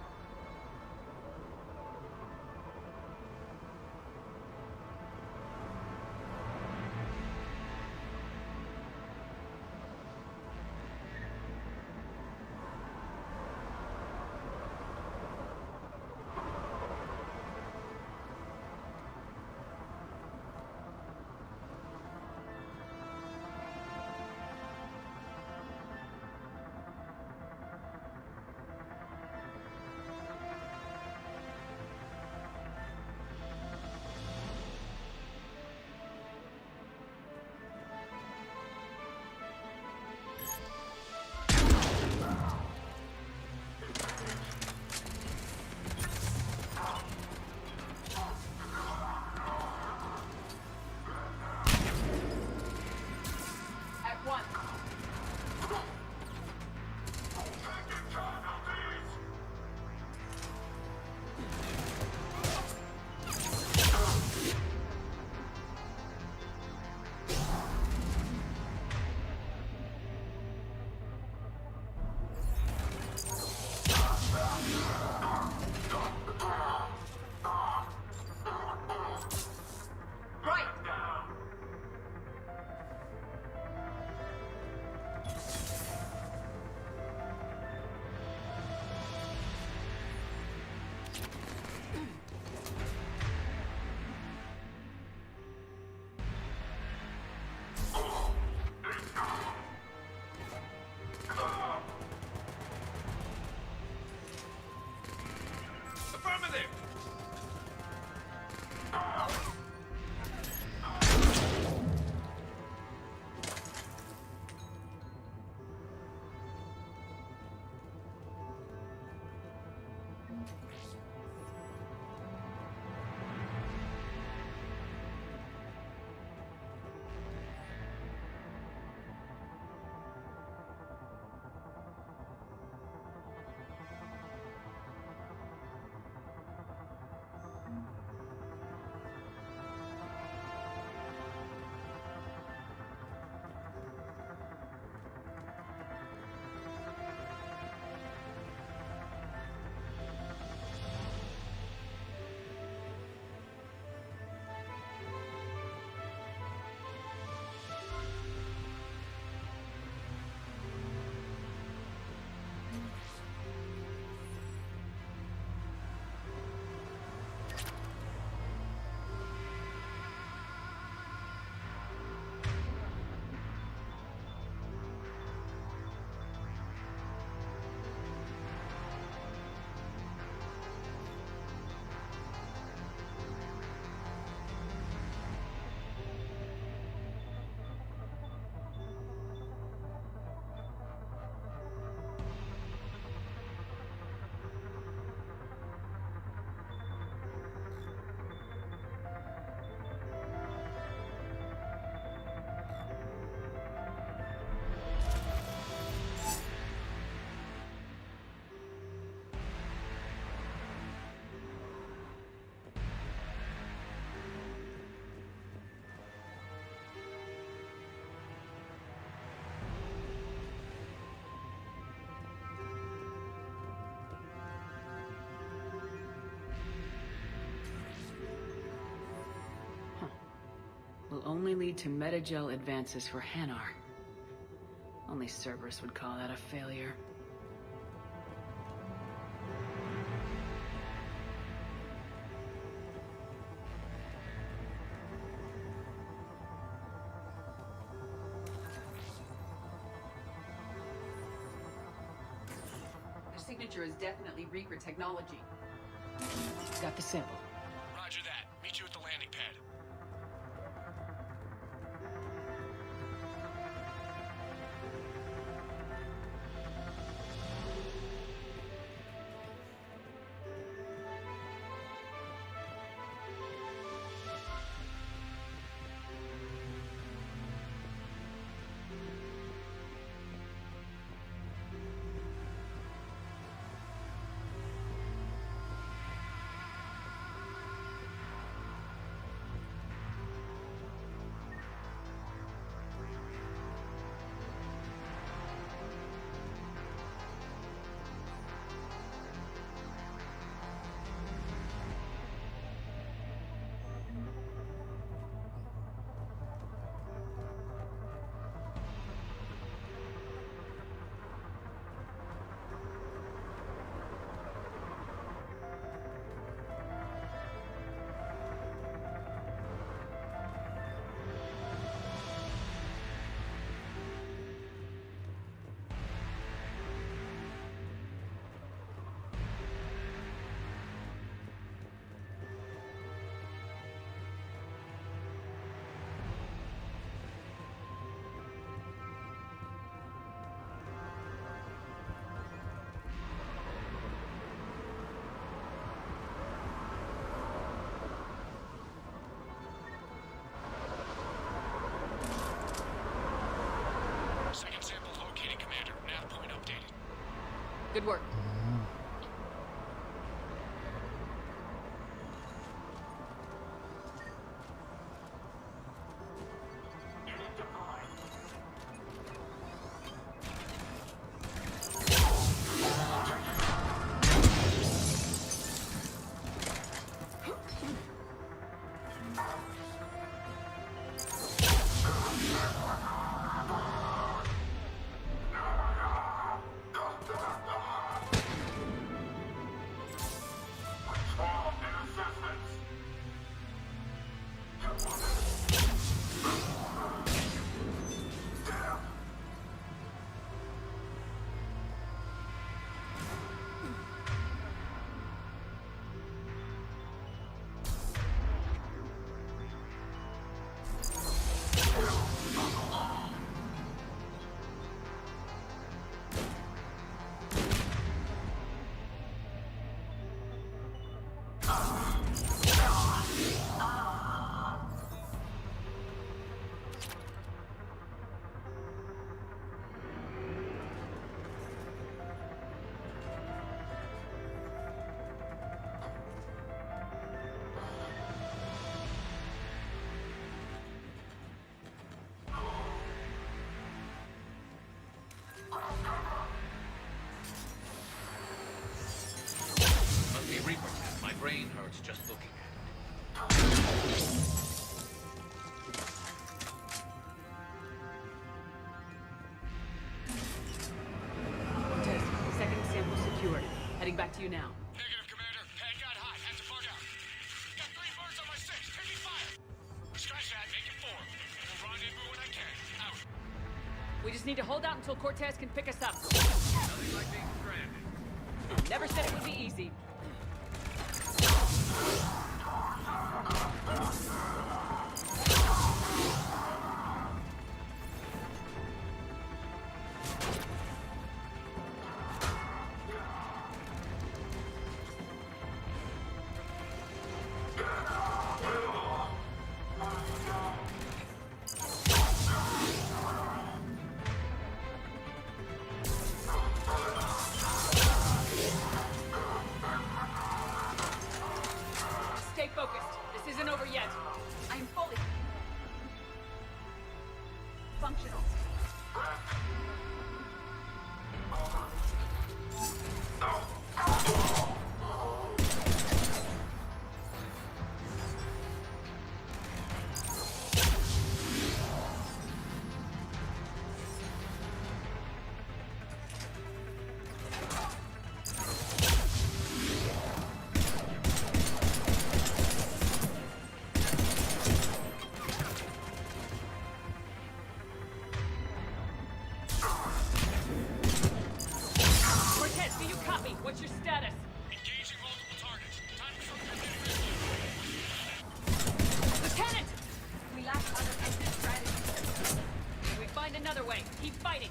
Will only lead to metagel advances for Hanar. Only Cerberus would call that a failure. signature is definitely Reaper technology. Got the sample. Roger that. Meet you at the landing pad. Second sample located, Commander. Nav point updated. Good work. Must be Reaper. My brain hurts just looking at it. Cortez, second sample secured. Heading back to you now. Negative, Commander. Pad got hot. Had to bug out. Got 3 birds on my 6. Taking fire. Scratch that. Make it 4. We'll rendezvous when I can. Out. We just need to hold out until Cortez can pick us up. Nothing like being stranded. Never said it would be easy. Stay focused. This isn't over yet. I'm fully functional. Cortez, Cortez, do you copy? What's your status? Engaging multiple targets. Time to show your Lieutenant! We lack other exit strategies. We find another way. Keep fighting.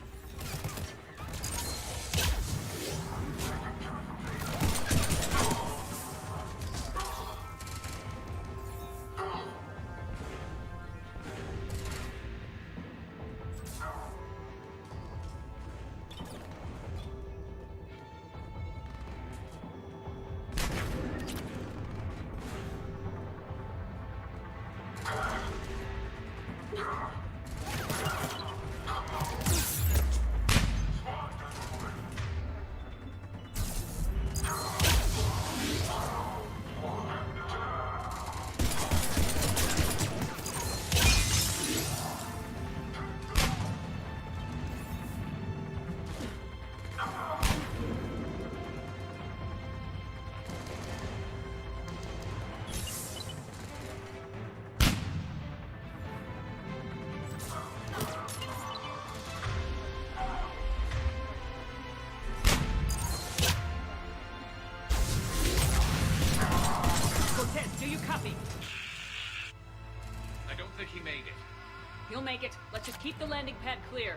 Do you copy? I don't think he made it. He'll make it. Let's just keep the landing pad clear.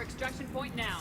Extraction point now.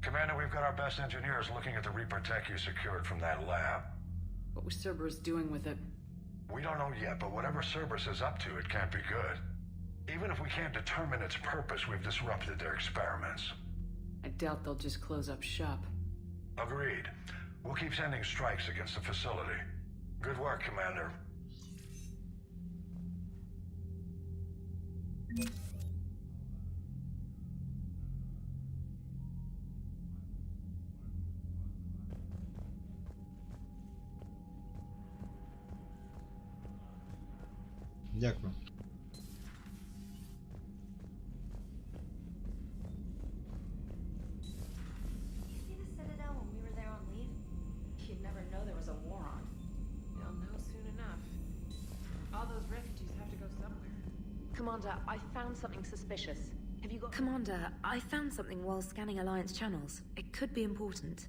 Commander, we've got our best engineers looking at the Reaper tech you secured from that lab. What was Cerberus doing with it? We don't know yet, but whatever Cerberus is up to, it can't be good. Even if we can't determine its purpose, we've disrupted their experiments. I doubt they'll just close up shop. Agreed. We'll keep sending strikes against the facility. Good work, Commander. Дякую. You see the Citadel when we were there on leave? You'd never know there was a war on. You'll know soon enough. All those refugees have to go somewhere. Commander, I found something suspicious. Have you got... Commander, I found something while scanning Alliance channels. It could be important.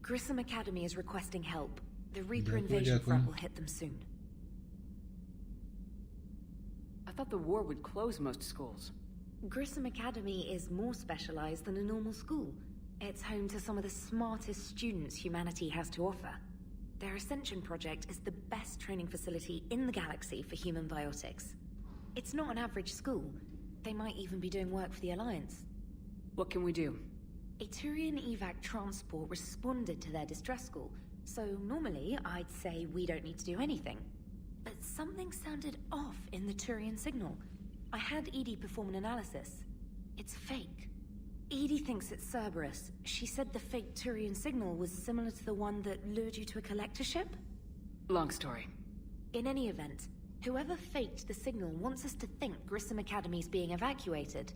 Grissom Academy is requesting help. The Reaper invasion front will hit them soon. I thought the war would close most schools. Grissom Academy is more specialized than a normal school. It's home to some of the smartest students humanity has to offer. Their Ascension project is the best training facility in the galaxy for human biotics. It's not an average school. They might even be doing work for the Alliance. What can we do? A Turian evac transport responded to their distress call, so normally I'd say we don't need to do anything. But something sounded off in the Turian signal. I had Edie perform an analysis. It's fake. Edie thinks it's Cerberus. She said the fake Turian signal was similar to the one that lured you to a collector ship? Long story. In any event, whoever faked the signal wants us to think Grissom Academy's being evacuated.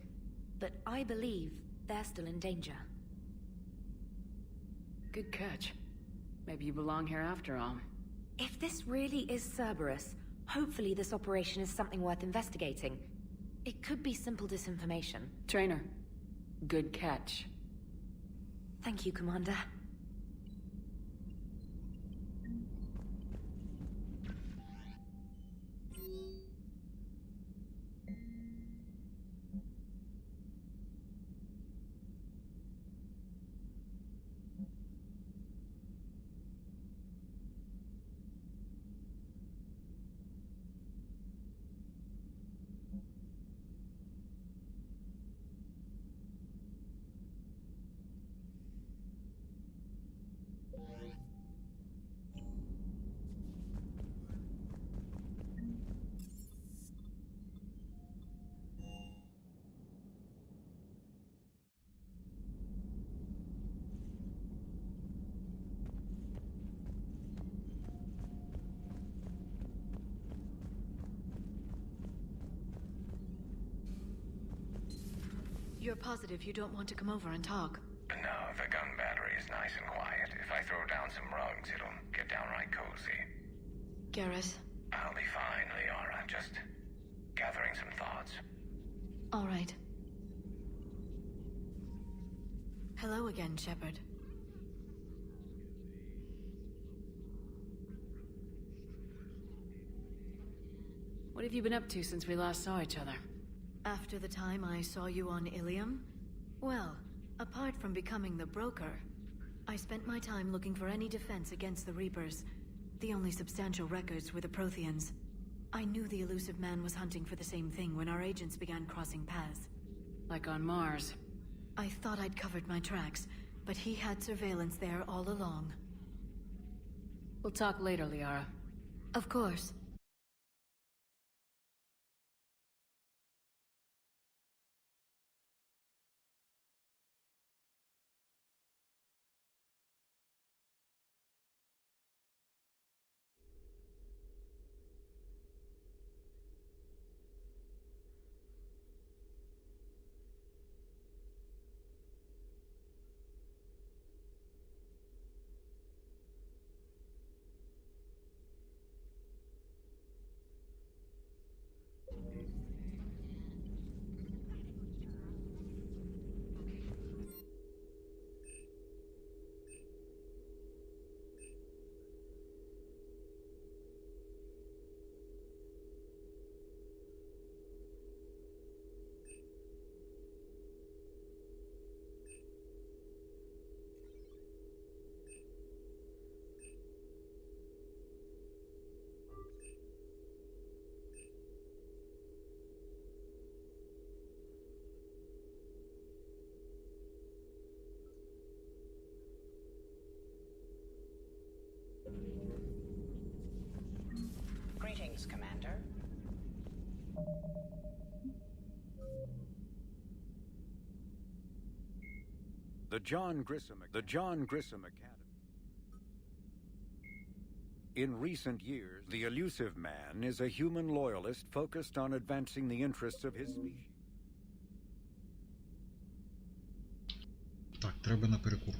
But I believe they're still in danger. Good catch. Maybe you belong here after all. If this really is Cerberus, hopefully this operation is something worth investigating. It could be simple disinformation. Trainer, good catch. Thank you, Commander. You're positive you don't want to come over and talk? No, the gun battery is nice and quiet. If I throw down some rugs, it'll get downright cozy. Garrus? I'll be fine, Liara. Just gathering some thoughts. All right. Hello again, Shepard. What have you been up to since we last saw each other? After the time I saw you on Ilium? Well, apart from becoming the broker, I spent my time looking for any defense against the Reapers. The only substantial records were the Protheans. I knew the elusive man was hunting for the same thing when our agents began crossing paths. Like on Mars. I thought I'd covered my tracks, but he had surveillance there all along. We'll talk later, Liara. Of course. The John Grissom Academy. In recent years, the elusive man is a human loyalist focused on advancing the interests of his species. Так, треба на перекур.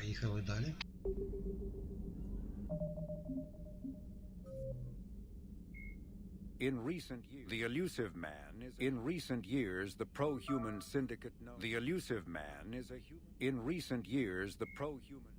Поїхали далі. In recent years, the elusive man is. In recent years, the pro-human syndicate. No, the elusive man is a human. In recent years, the pro-human.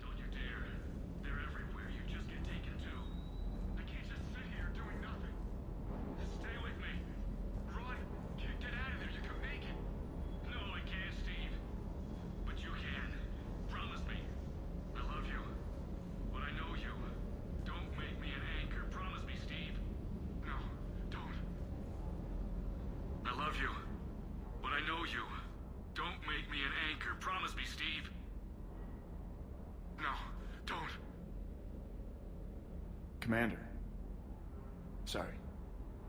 Don't you dare. They're everywhere. You just get taken too. I can't just sit here doing nothing. Stay with me. Run. Get out of there. You can make it. No, I can't, Steve. But you can. Promise me. I love you. But I know you. Don't make me an anchor. Promise me, Steve. No, don't. I love you. But I know you. Don't make me an anchor. Promise me, Steve. No, don't. Commander. Sorry.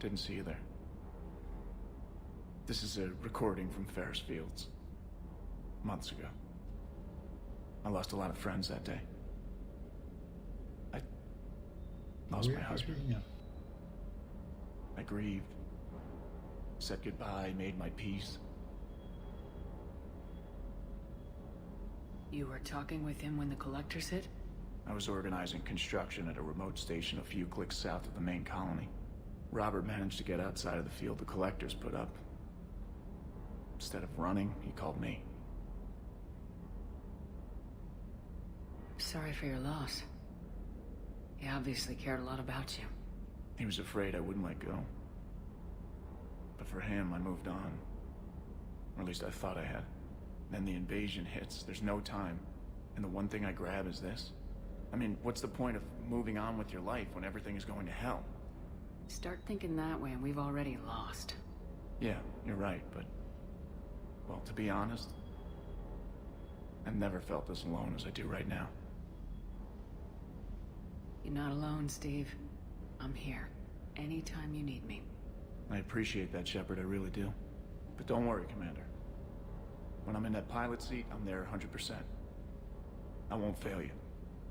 Didn't see you there. This is a recording from Ferris Fields. Months ago. I lost a lot of friends that day. I lost my husband. I grieved. Said goodbye, made my peace. You were talking with him when the collectors hit? I was organizing construction at a remote station a few clicks south of the main colony. Robert managed to get outside of the field the collectors put up. Instead of running, he called me. Sorry for your loss. He obviously cared a lot about you. He was afraid I wouldn't let go. But for him, I moved on. Or at least I thought I had. Then the invasion hits, there's no time. And the one thing I grab is this. I mean, what's the point of moving on with your life when everything is going to hell? Start thinking that way and we've already lost. Yeah, you're right, but... well, to be honest, I've never felt as alone as I do right now. You're not alone, Steve. I'm here. Anytime you need me. I appreciate that, Shepard, I really do. But don't worry, Commander. When I'm in that pilot seat, I'm there 100%. I won't fail you.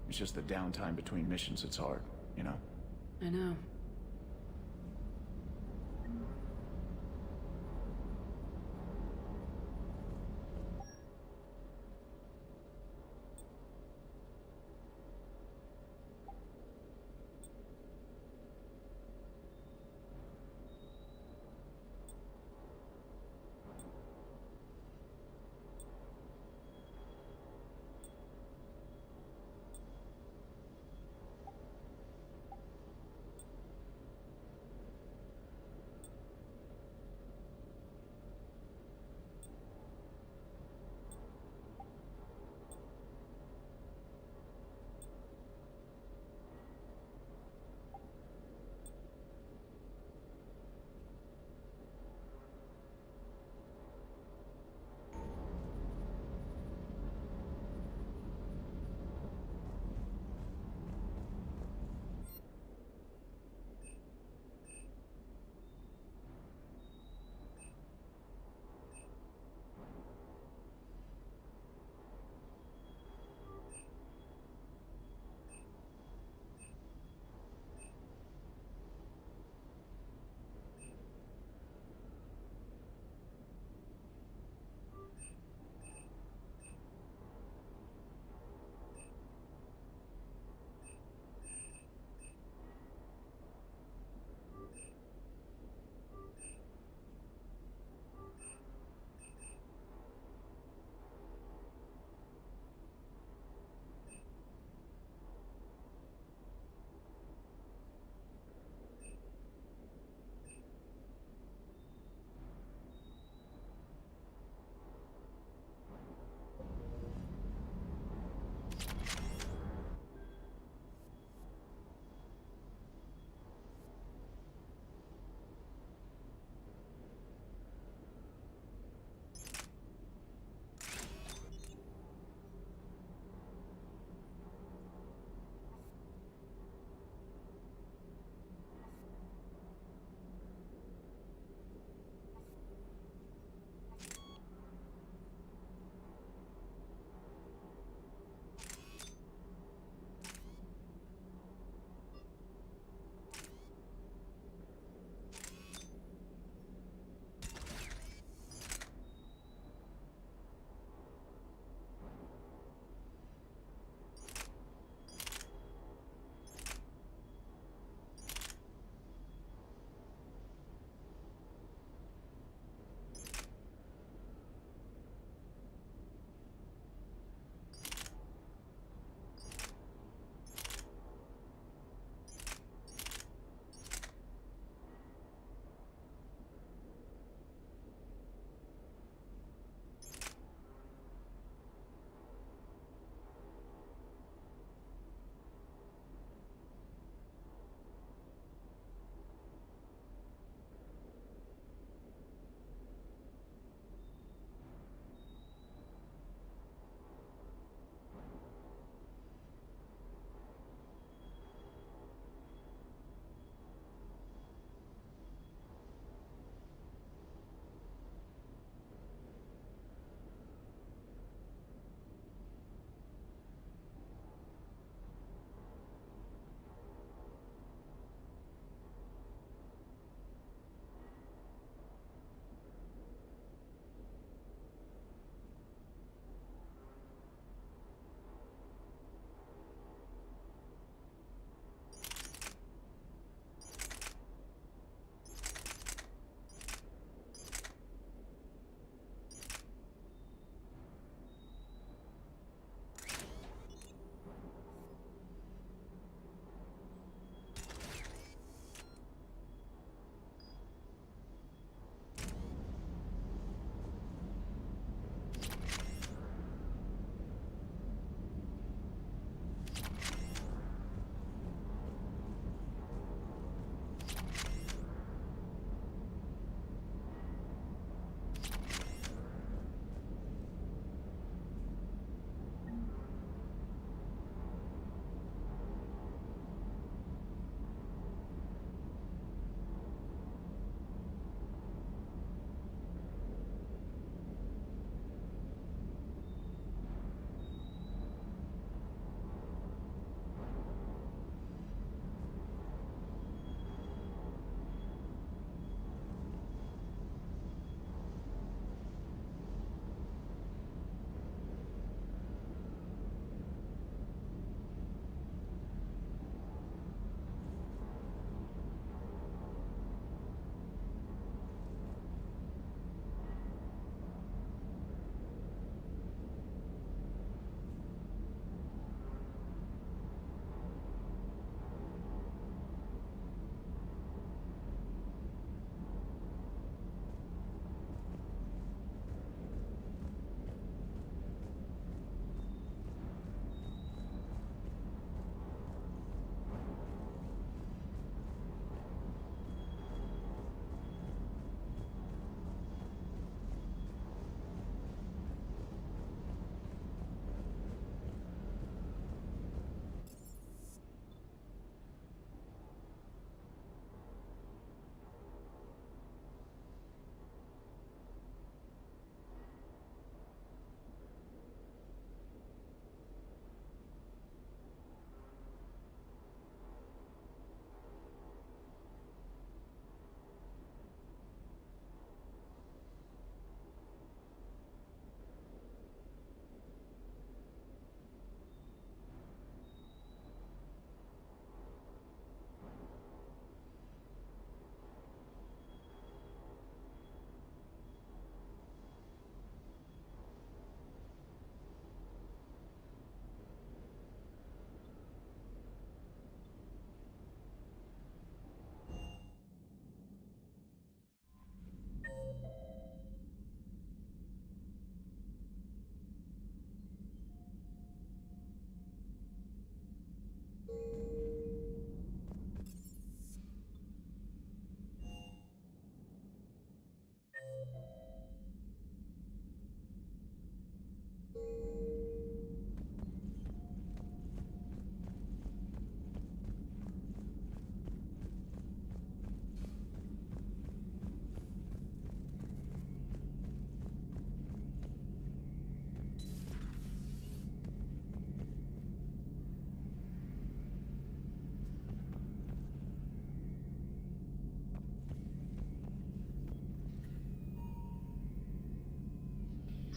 It's just the downtime between missions that's hard, you know? I know.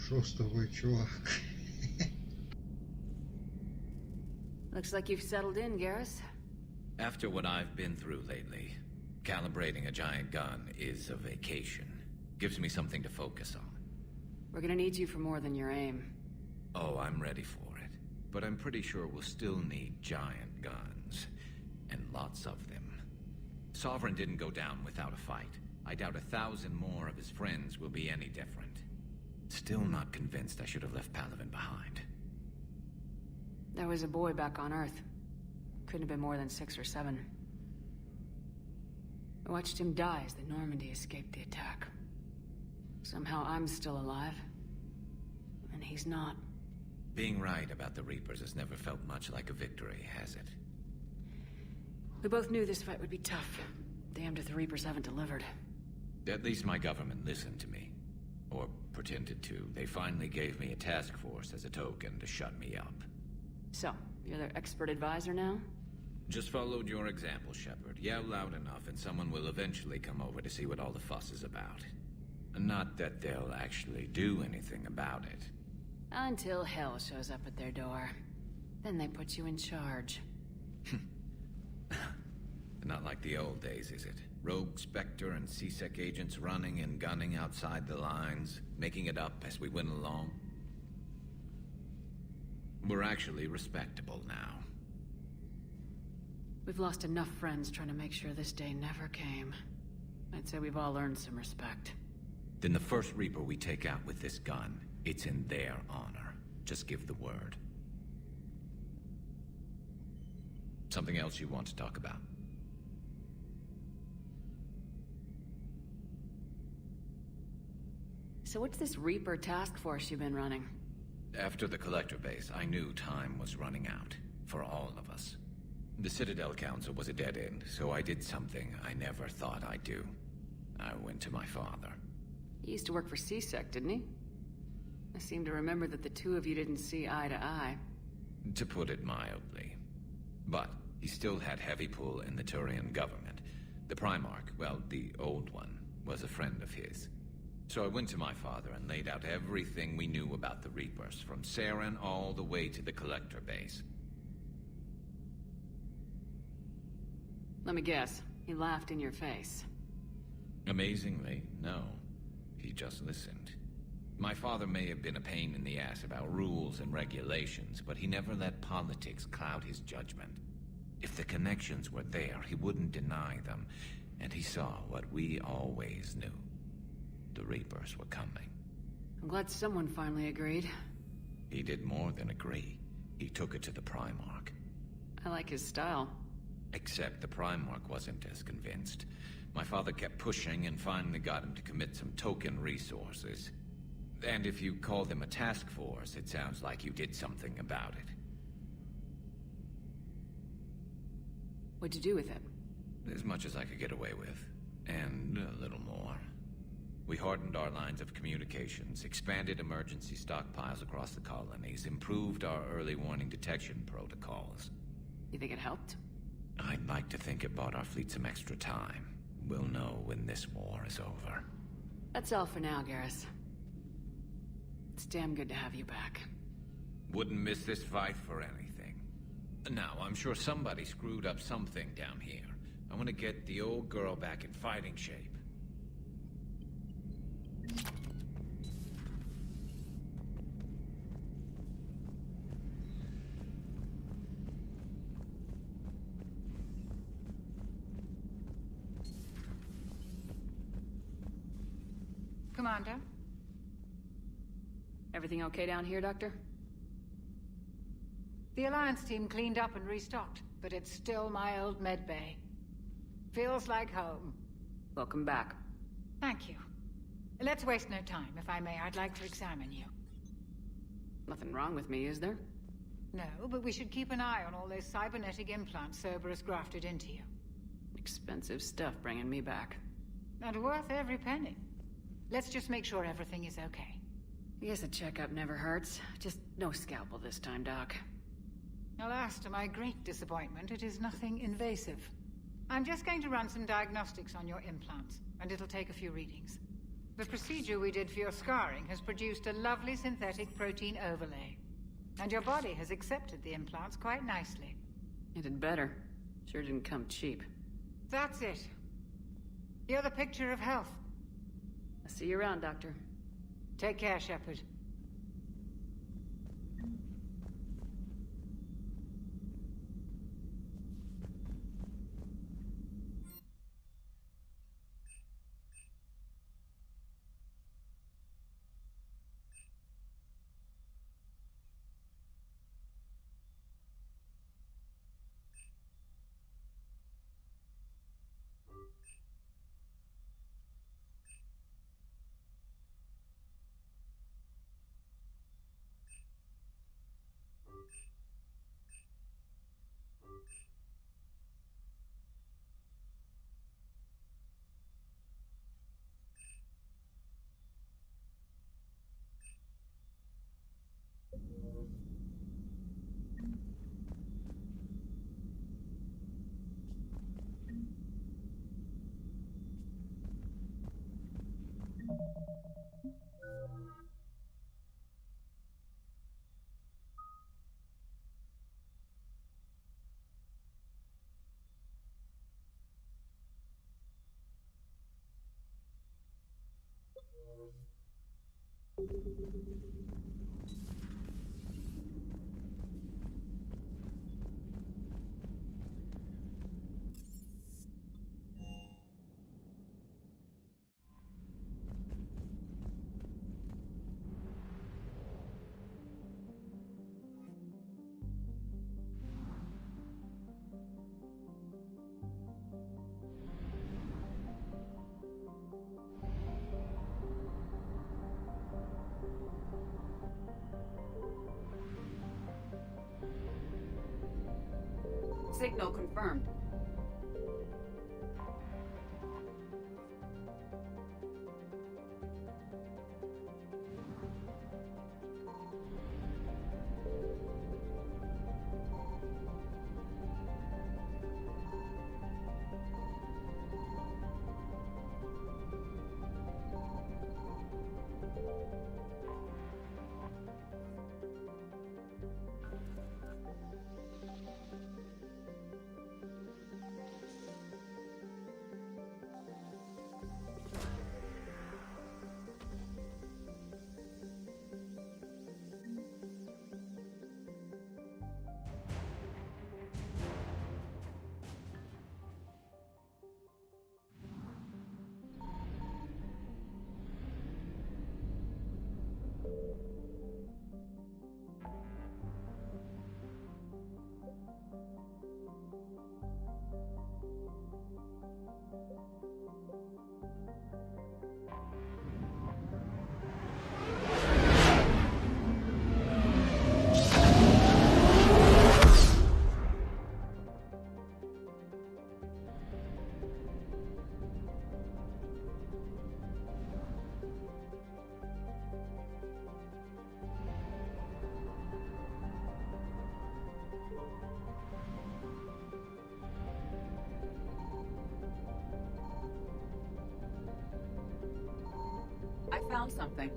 Що з тобою, чувак? Looks like you've settled in, Garrus. After what I've been through lately, calibrating a giant gun is a vacation. Gives me something to focus on. We're gonna need you for more than your aim. Oh, I'm ready for it. But I'm pretty sure we'll still need giant guns. And lots of them. Sovereign didn't go down without a fight. I doubt 1,000 more of his friends will be any different. Still not convinced I should have left Palaven behind. There was a boy back on Earth. Couldn't have been more than 6 or 7. I watched him die as the Normandy escaped the attack. Somehow I'm still alive. And he's not. Being right about the Reapers has never felt much like a victory, has it? We both knew this fight would be tough. Damned if the Reapers haven't delivered. At least my government listened to me. Or pretended to. They finally gave me a task force as a token to shut me up. So, you're their expert advisor now? Just followed your example, Shepard. Yell loud enough and someone will eventually come over to see what all the fuss is about. Not that they'll actually do anything about it. Until hell shows up at their door. Then they put you in charge. Not like the old days, is it? Rogue Spectre and C-Sec agents running and gunning outside the lines, making it up as we went along. We're actually respectable now. We've lost enough friends trying to make sure this day never came. I'd say we've all earned some respect. Then the first Reaper we take out with this gun, it's in their honor. Just give the word. Something else you want to talk about? So what's this Reaper task force you've been running? After the Collector base, I knew time was running out. For all of us. The Citadel Council was a dead end, so I did something I never thought I'd do. I went to my father. He used to work for C-Sec, didn't he? I seem to remember that the two of you didn't see eye to eye. To put it mildly. But he still had heavy pull in the Turian government. The Primarch, well, the old one, was a friend of his. So I went to my father and laid out everything we knew about the Reapers, from Saren all the way to the Collector base. Let me guess. He laughed in your face. Amazingly, no. He just listened. My father may have been a pain in the ass about rules and regulations, but he never let politics cloud his judgment. If the connections were there, he wouldn't deny them, and he saw what we always knew. The Reapers were coming. I'm glad someone finally agreed. He did more than agree. He took it to the Primarch. I like his style. Except the Primarch wasn't as convinced. My father kept pushing and finally got him to commit some token resources. And if you call them a task force, it sounds like you did something about it. What'd you do with it? As much as I could get away with. And a little more. We hardened our lines of communications, expanded emergency stockpiles across the colonies, improved our early warning detection protocols. You think it helped? I'd like to think it bought our fleet some extra time. We'll know when this war is over. That's all for now, Garrus. It's damn good to have you back. Wouldn't miss this fight for anything. Now, I'm sure somebody screwed up something down here. I want to get the old girl back in fighting shape. Commander? Everything okay down here, Doctor? The Alliance team cleaned up and restocked, but it's still my old med bay. Feels like home. Welcome back. Thank you. Let's waste no time. If I may, I'd like to examine you. Nothing wrong with me, is there? No, but we should keep an eye on all those cybernetic implants Cerberus grafted into you. Expensive stuff bringing me back. And worth every penny. Let's just make sure everything is okay. I guess a checkup never hurts. Just no scalpel this time, Doc. Alas, to my great disappointment, it is nothing invasive. I'm just going to run some diagnostics on your implants, and it'll take a few readings. The procedure we did for your scarring has produced a lovely synthetic protein overlay. And your body has accepted the implants quite nicely. It had better. Sure didn't come cheap. That's it. You're the picture of health. I'll see you around, Doctor. Take care, Shepard. Signal confirmed. I found something.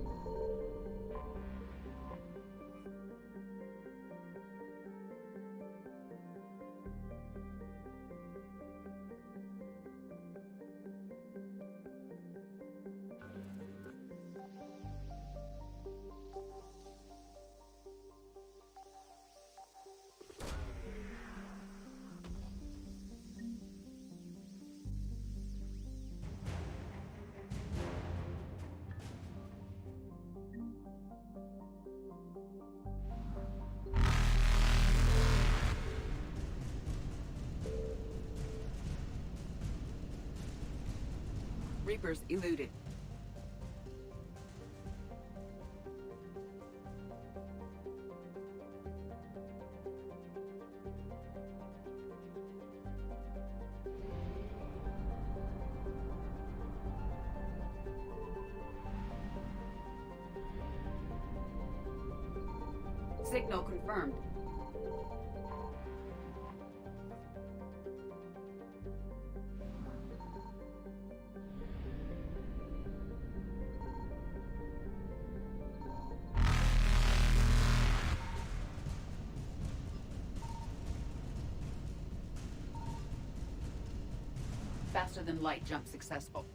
Reapers eluded. Signal confirmed. Faster than light jump successful.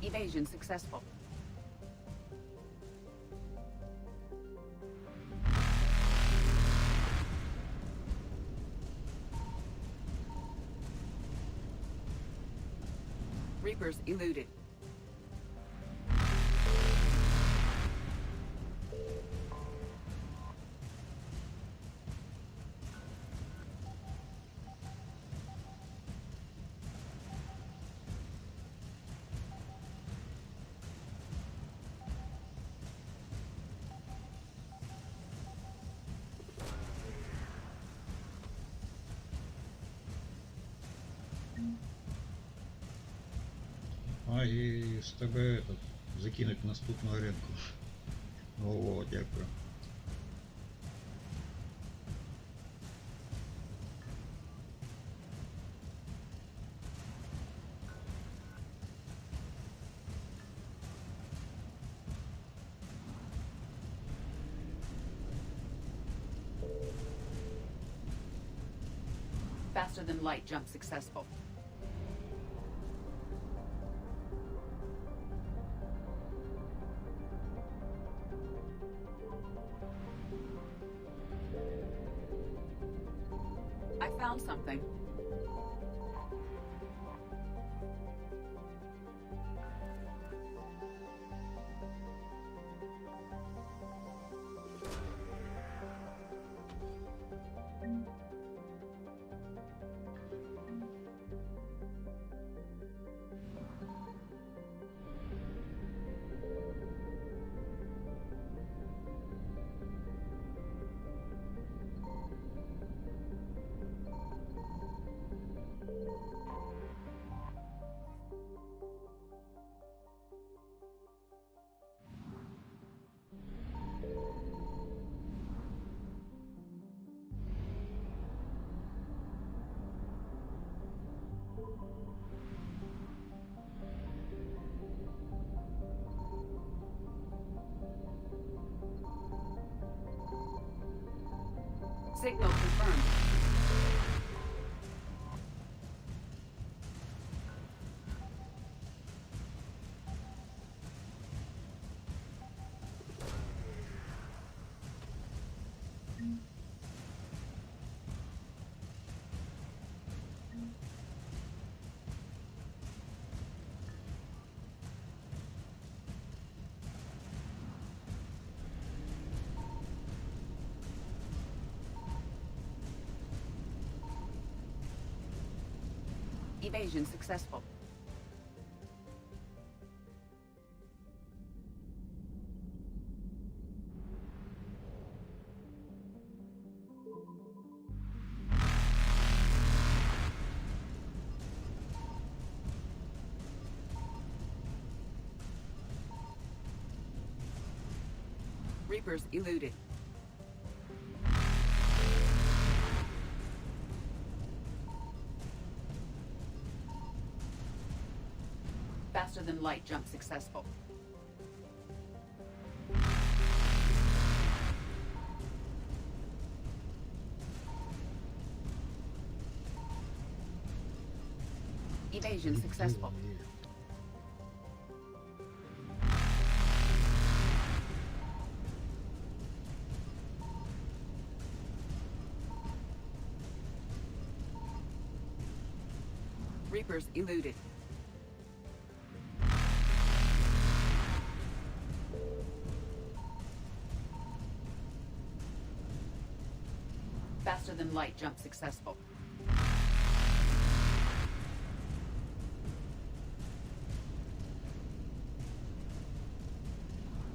Evasion successful. Reapers eluded. А, і з тебе этот, закинуть наступну аренку. О, дякую. Faster than light jump successful. I found something. Signal confirmed. Evasion successful. Reapers eluded. Faster than light jump successful. Evasion successful. Reapers eluded. Faster than light jump successful.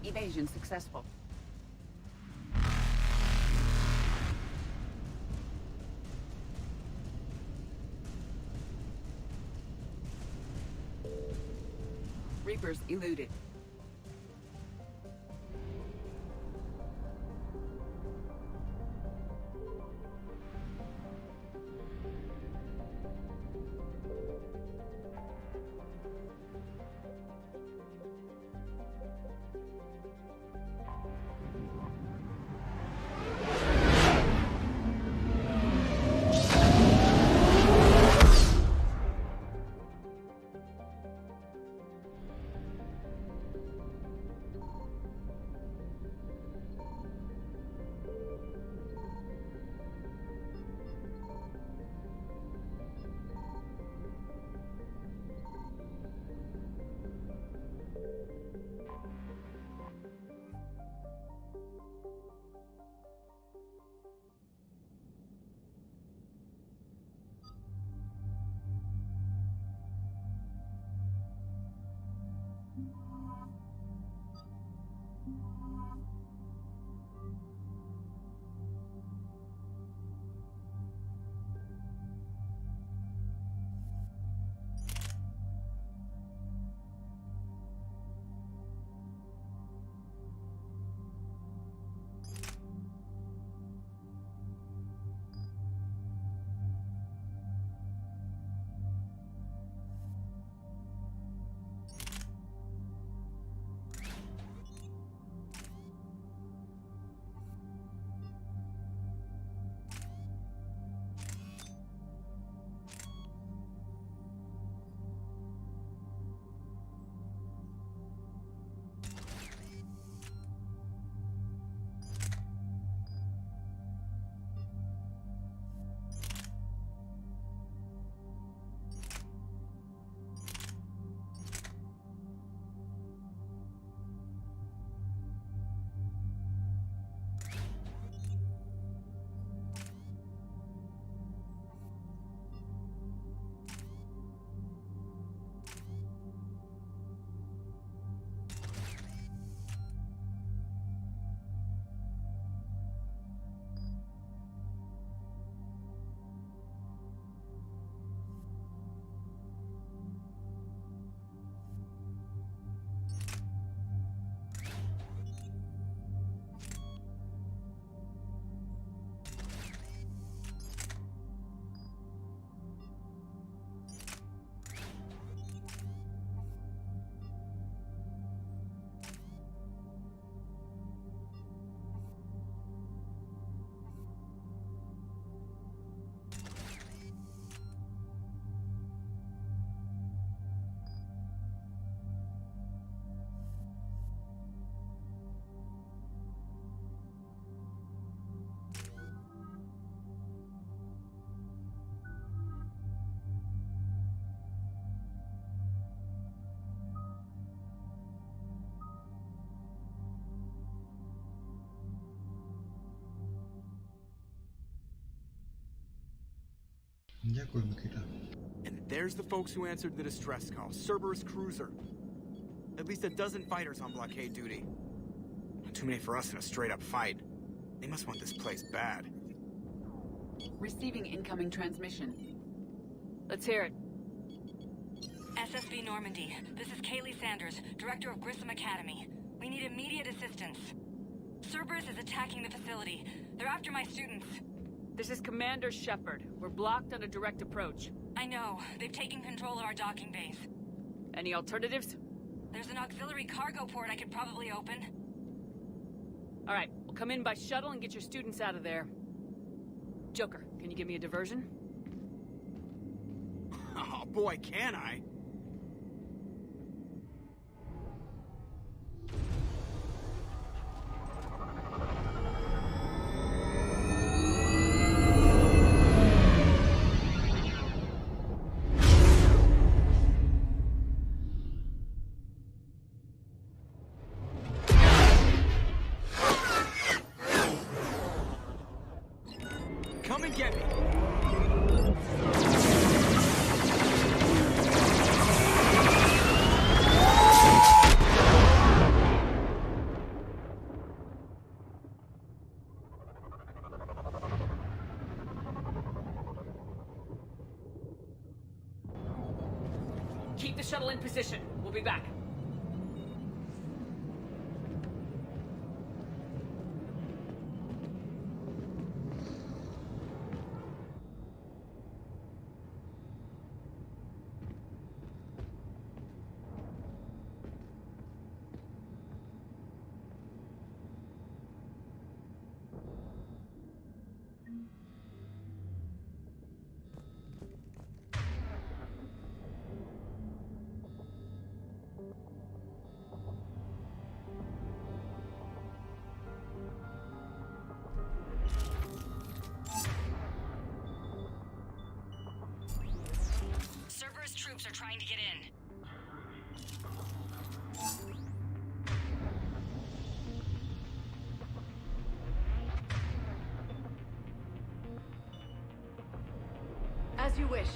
Evasion successful. Reapers eluded. Дякую, Микита. And there's the folks who answered the distress call. Cerberus cruiser. At least a dozen fighters on blockade duty. Not too many for us in a straight-up fight. They must want this place bad. Receiving incoming transmission. Let's hear it. SSV Normandy. This is Kaylee Sanders, Director of Grissom Academy. We need immediate assistance. Cerberus is attacking the facility. They're after my students. This is Commander Shepard. We're blocked on a direct approach. I know. They've taken control of our docking base. Any alternatives? There's an auxiliary cargo port I could probably open. All right, we'll come in by shuttle and get your students out of there. Joker, can you give me a diversion? Oh boy, can I? Come and get me. Keep the shuttle in position. We'll be back. As you wish.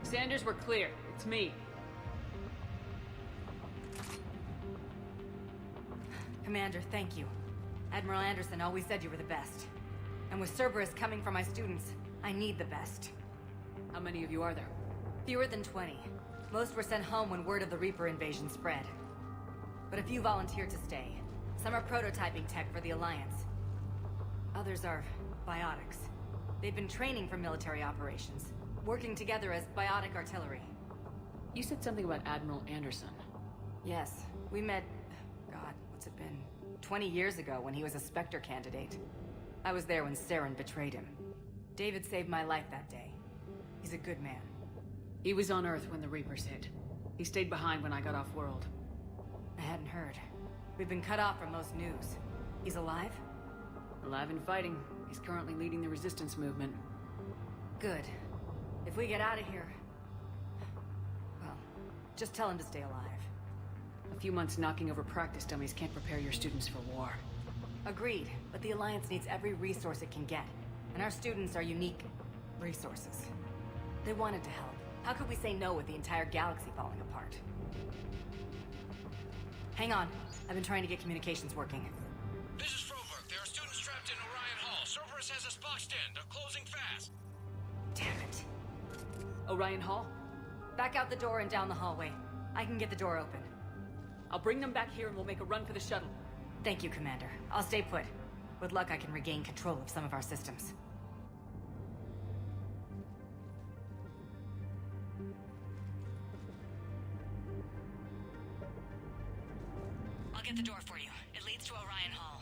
Sanders, we're clear. It's me. Commander, thank you. Admiral Anderson always said you were the best. And with Cerberus coming for my students, I need the best. How many of you are there? Fewer than 20. Most were sent home when word of the Reaper invasion spread. But a few volunteered to stay. Some are prototyping tech for the Alliance. Others are biotics. They've been training for military operations, working together as biotic artillery. You said something about Admiral Anderson. Yes, we met... God, what's it been? 20 years ago when he was a Spectre candidate. I was there when Saren betrayed him. David saved my life that day. He's a good man. He was on Earth when the Reapers hit. He stayed behind when I got off-world. I hadn't heard. We've been cut off from most news. He's alive? Alive and fighting. He's currently leading the resistance movement. Good. If we get out of here... well, just tell him to stay alive. A few months knocking over practice dummies can't prepare your students for war. Agreed, but the Alliance needs every resource it can get. And our students are unique resources. They wanted to help. How could we say no with the entire galaxy falling apart? Hang on. I've been trying to get communications working. This is Froberg. There are students trapped in Orion Hall. Cerberus has us boxed in. They're closing fast. Damn it. Orion Hall? Back out the door and down the hallway. I can get the door open. I'll bring them back here and we'll make a run for the shuttle. Thank you, Commander. I'll stay put. With luck, I can regain control of some of our systems. I'll get the door for you. It leads to Orion Hall.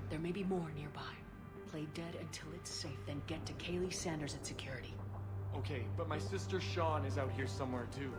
There may be more nearby. Play dead until it's safe, then get to Kaylee Sanders at security. Okay, but my sister Sean is out here somewhere too.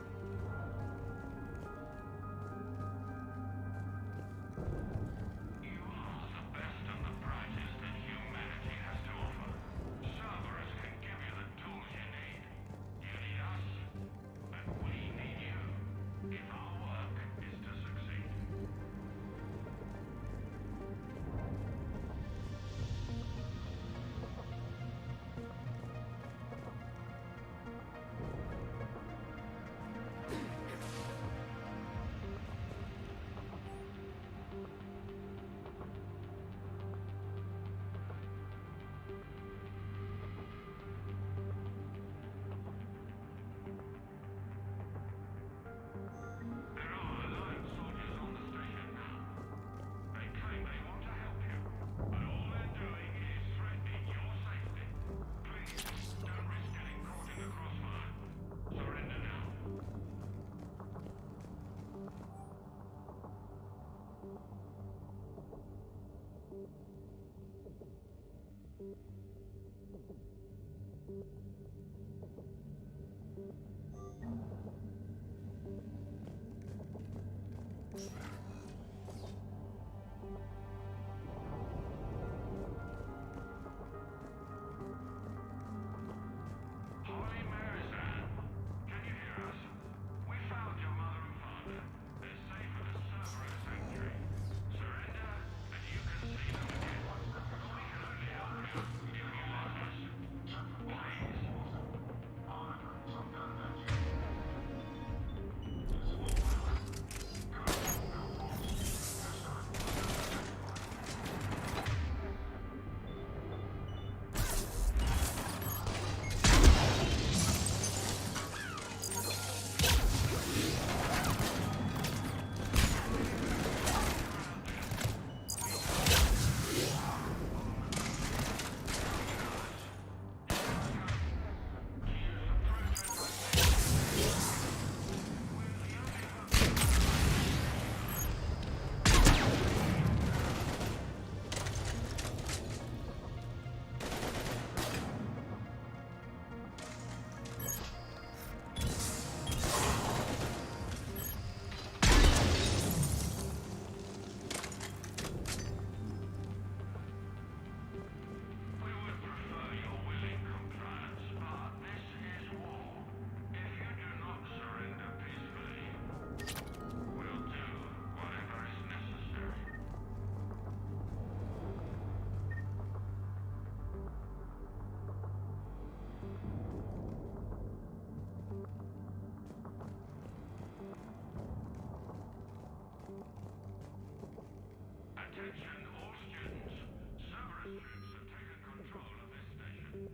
Conscripts have taken control of this station.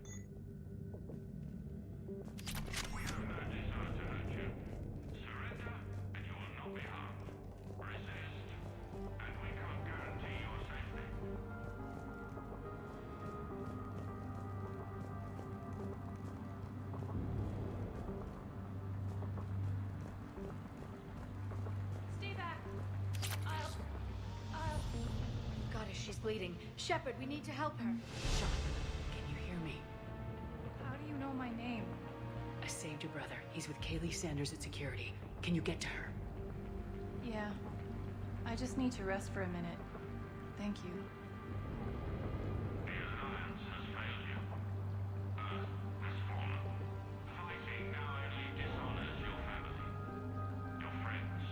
We have no desire to hurt you. Surrender, and you will not be harmed. Resist, and we can't guarantee your safety. Stay back. Goddess, she's bleeding. Shepard, we need to help her. Sean, can you hear me? How do you know my name? I saved your brother. He's with Kaylee Sanders at security. Can you get to her? Yeah. I just need to rest for a minute. Thank you. The Alliance has failed you. Earth has fallen. Fighting now only dishonors your family, your friends.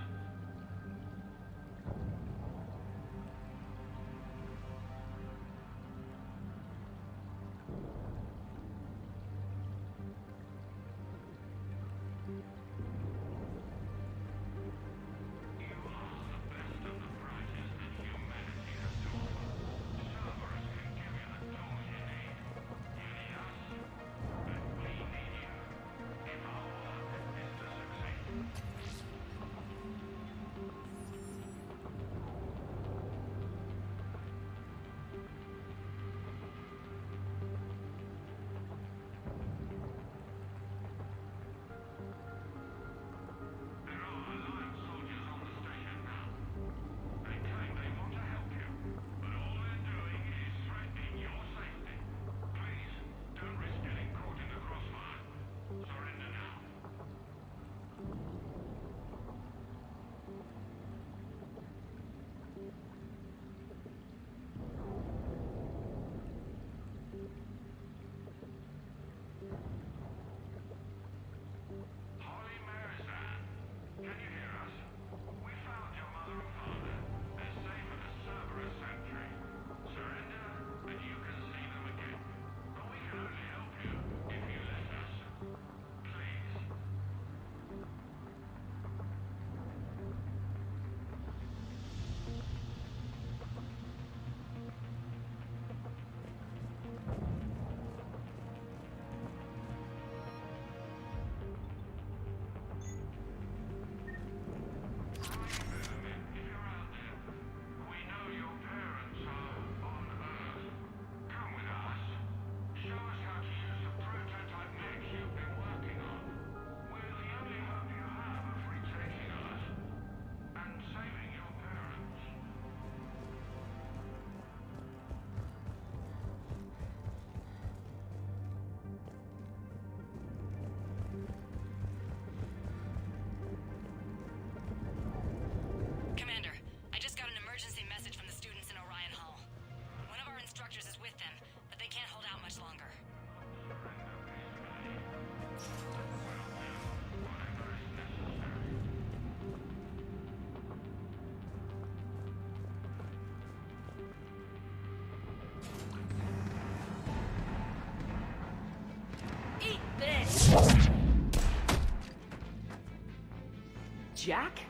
Jack?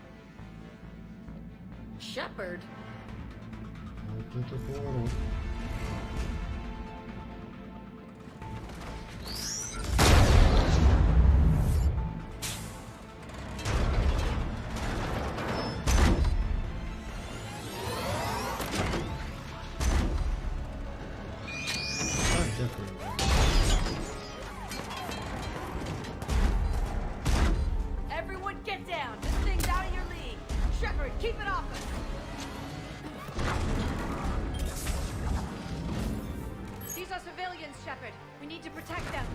Shepard? Вот это поворот. Everyone get down! This thing's out of your league! Shepard, keep it off us! These are civilians, Shepard. We need to protect them.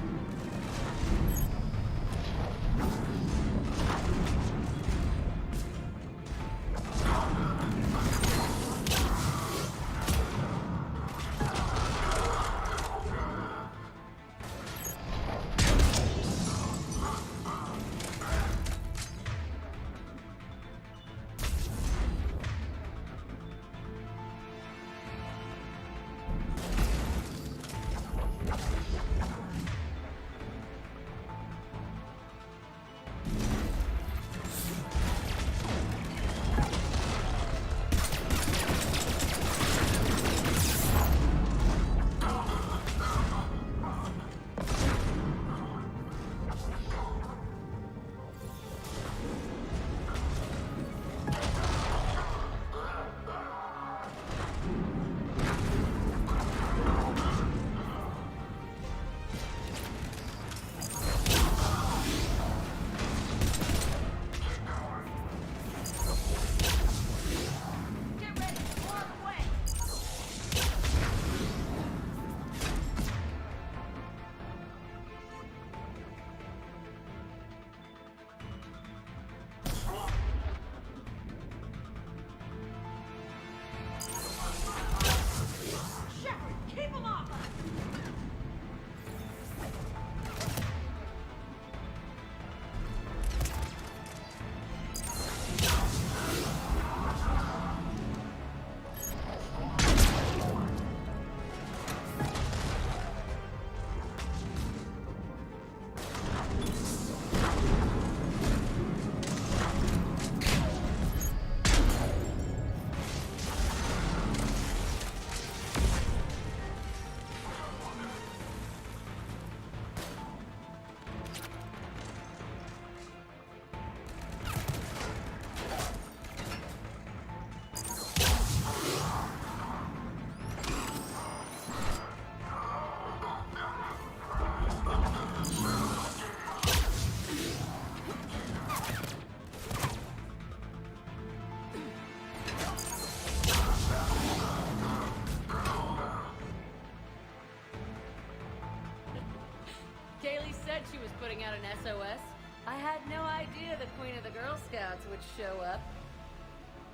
putting out an SOS? I had no idea the Queen of the Girl Scouts would show up.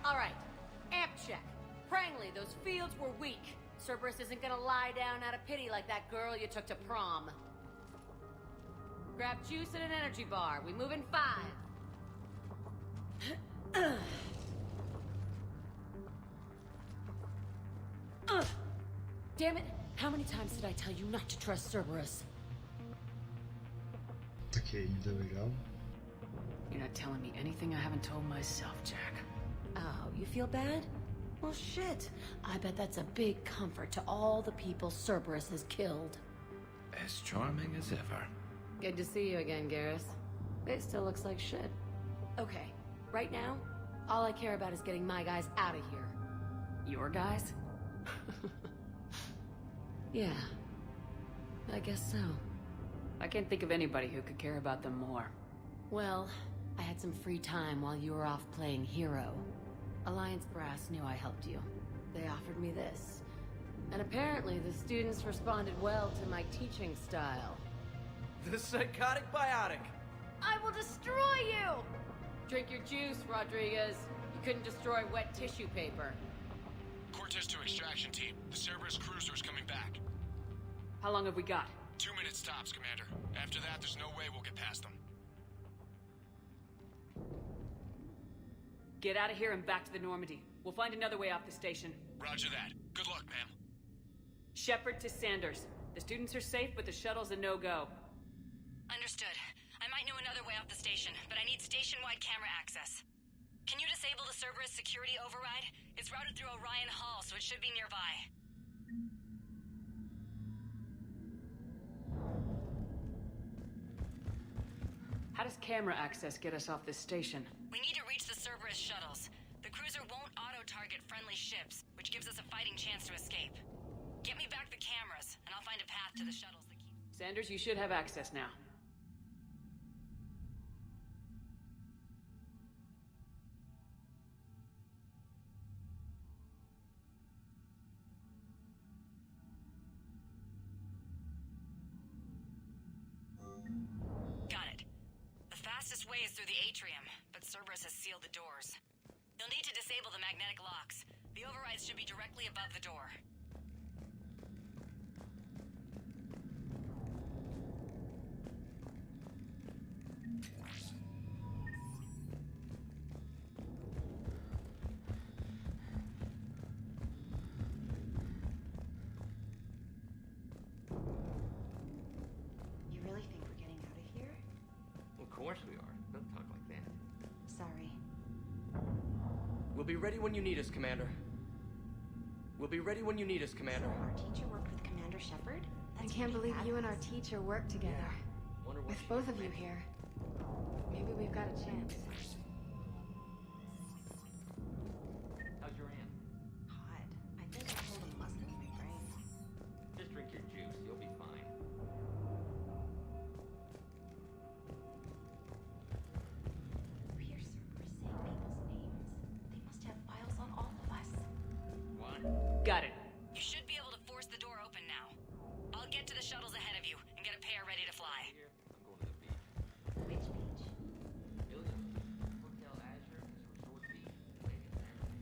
Alright, amp check. Prangley, those fields were weak. Cerberus isn't gonna lie down out of pity like that girl you took to prom. Grab juice and an energy bar. We move in 5. Damn it! How many times did I tell you not to trust Cerberus? Okay, there we go. You're not telling me anything I haven't told myself, Jack. Oh, you feel bad? Well, shit. I bet that's a big comfort to all the people Cerberus has killed. As charming as ever. Good to see you again, Garrus. It still looks like shit. Okay, right now, all I care about is getting my guys out of here. Your guys? Yeah. I guess so. I can't think of anybody who could care about them more. Well, I had some free time while you were off playing hero. Alliance Brass knew I helped you. They offered me this. And apparently the students responded well to my teaching style. The psychotic biotic! I will destroy you! Drink your juice, Rodriguez. You couldn't destroy wet tissue paper. Cortez to extraction team. The Cerberus cruiser is coming back. How long have we got? 2 minutes tops, Commander. After that, there's no way we'll get past them. Get out of here and back to the Normandy. We'll find another way off the station. Roger that. Good luck, ma'am. Shepard to Sanders. The students are safe, but the shuttle's a no-go. Understood. I might know another way off the station, but I need station-wide camera access. Can you disable the Cerberus security override? It's routed through Orion Hall, so it should be nearby. How does camera access get us off this station? We need to reach the Cerberus shuttles. The cruiser won't auto-target friendly ships, which gives us a fighting chance to escape. Get me back the cameras, and I'll find a path to the shuttles that keep... Sanders, you should have access now. Got it. The fastest way is through the atrium, but Cerberus has sealed the doors. You'll need to disable the magnetic locks. The overrides should be directly above the door. You really think we're getting out of here? Of course we are. Don't talk like that. Sorry. We'll be ready when you need us, Commander. We'll be ready when you need us, Commander. So our teacher worked with Commander Shepard? I can't believe you and our teacher work together. Yeah. Wonder what With both of you here. Maybe we've got a chance. How's your aunt? Hot. I think I pulled a muscle in my brain. Just drink your juice. You'll be fine. You hear Cerberus saying people's names? They must have files on all of us. What? Got it. You should be able to force the door open now. I'll get to the shuttles ahead of you and get a pair ready to fly. Here, I'm going to the beach. Which beach? Ilium. Hotel Azure is a resort beach. Ladies and gentlemen.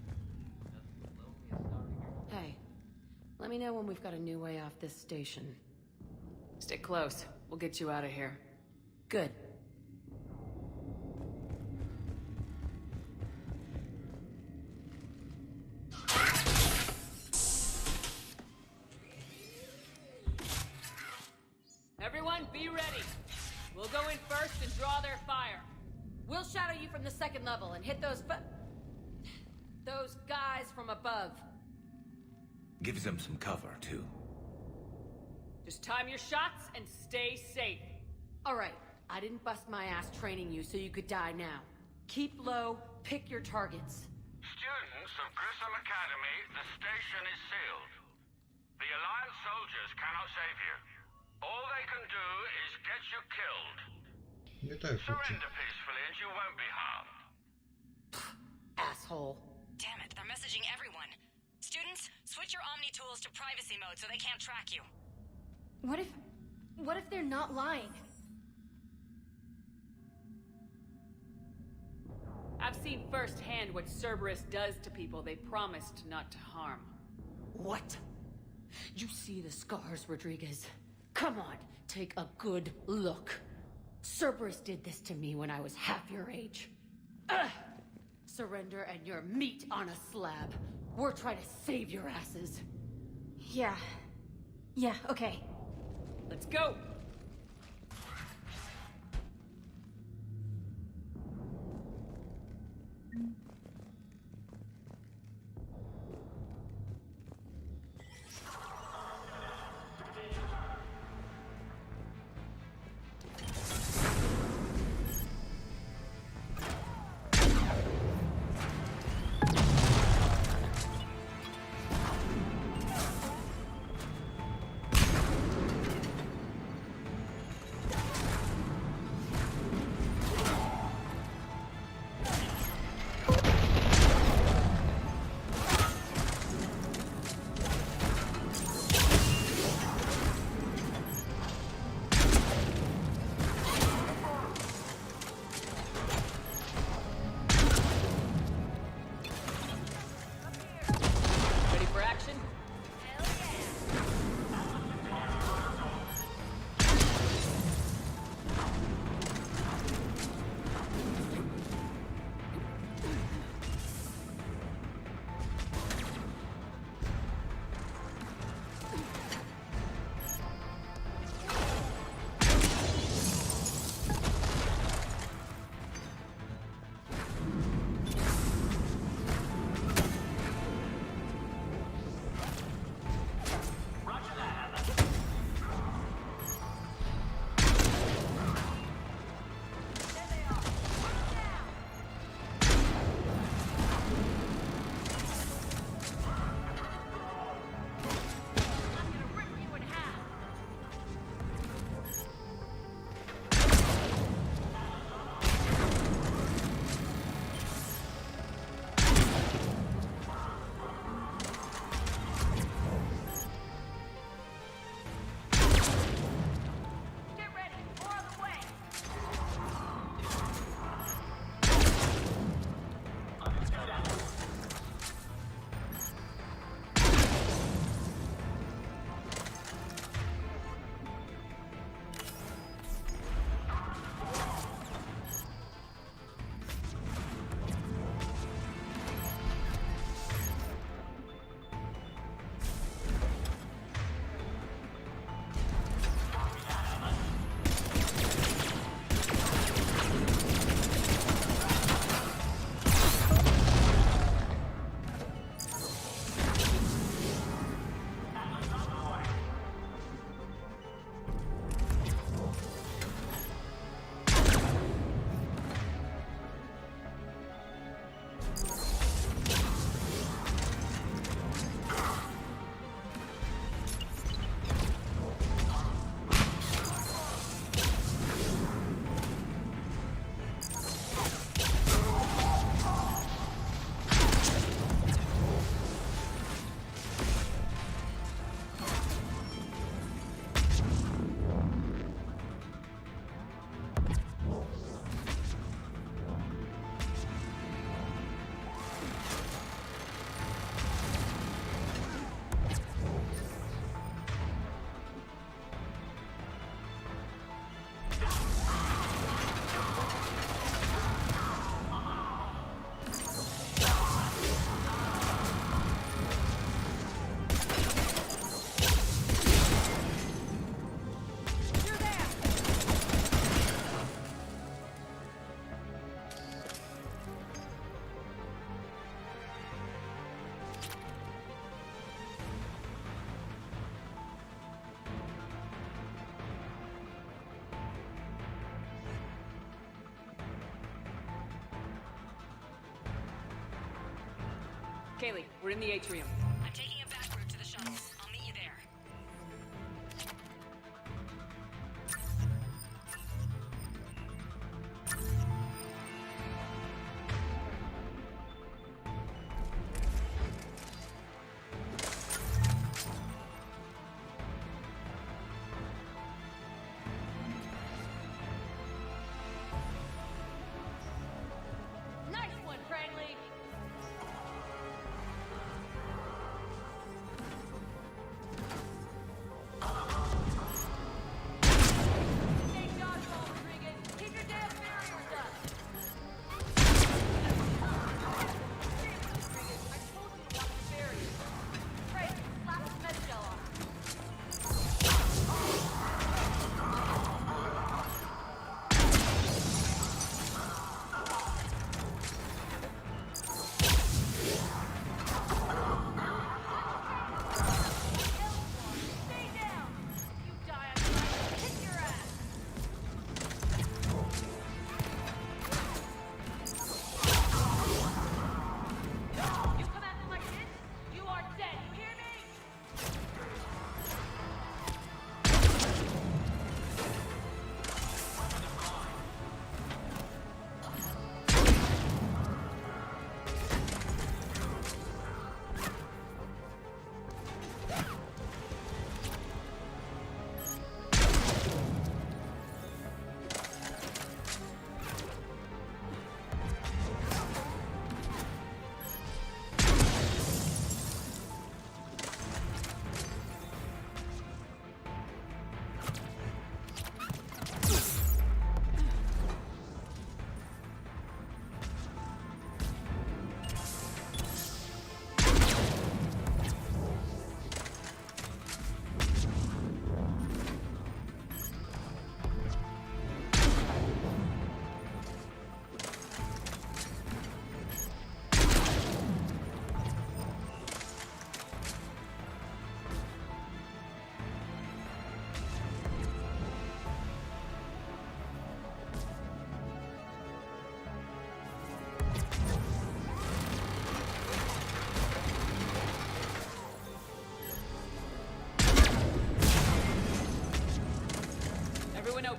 Nothing as lonely as starting your... Hey, let me know when we've got a new way off this station. Stick close. We'll get you out of here. Good. Everyone, be ready. We'll go in first and draw their fire. We'll shadow you from the second level and hit those guys from above. Gives them some cover, too. Just time your shots and stay safe. All right, I didn't bust my ass training you so you could die now. Keep low, pick your targets. Students of Grissom Academy, the station is sealed. The Alliance soldiers cannot save you. All they can do is get you killed. Surrender peacefully and you won't be harmed. Asshole. Damn it, they're messaging everyone. Students, switch your Omni tools to privacy mode so they can't track you. What if they're not lying? I've seen firsthand what Cerberus does to people they promised not to harm. What? You see the scars, Rodriguez? Come on, take a good look. Cerberus did this to me when I was half your age. Ugh! Surrender and you're meat on a slab. We're trying to save your asses. Yeah. Yeah, okay. Let's go! Kaylee, we're in the atrium. I'm taking a back route to the shuttles. I'll meet you there. Nice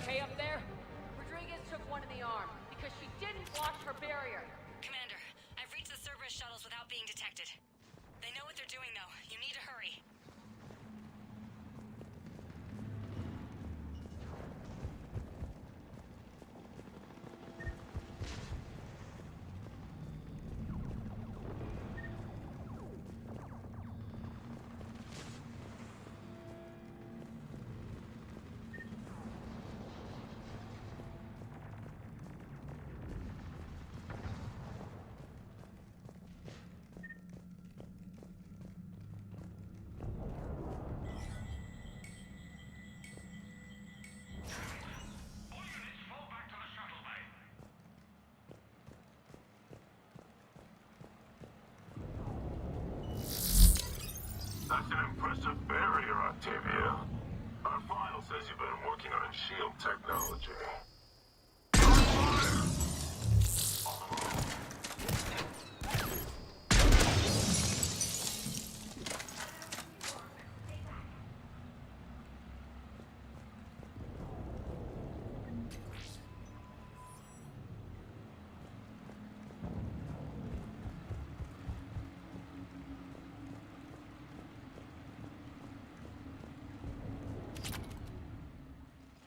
okay up there? Rodriguez took one in the arm because she didn't watch her barrier. Commander, I've reached the Cerberus shuttles without being detected. They know what they're doing, though. You need to hurry. That's an impressive barrier, Octavia. Our file says you've been working on shield technology.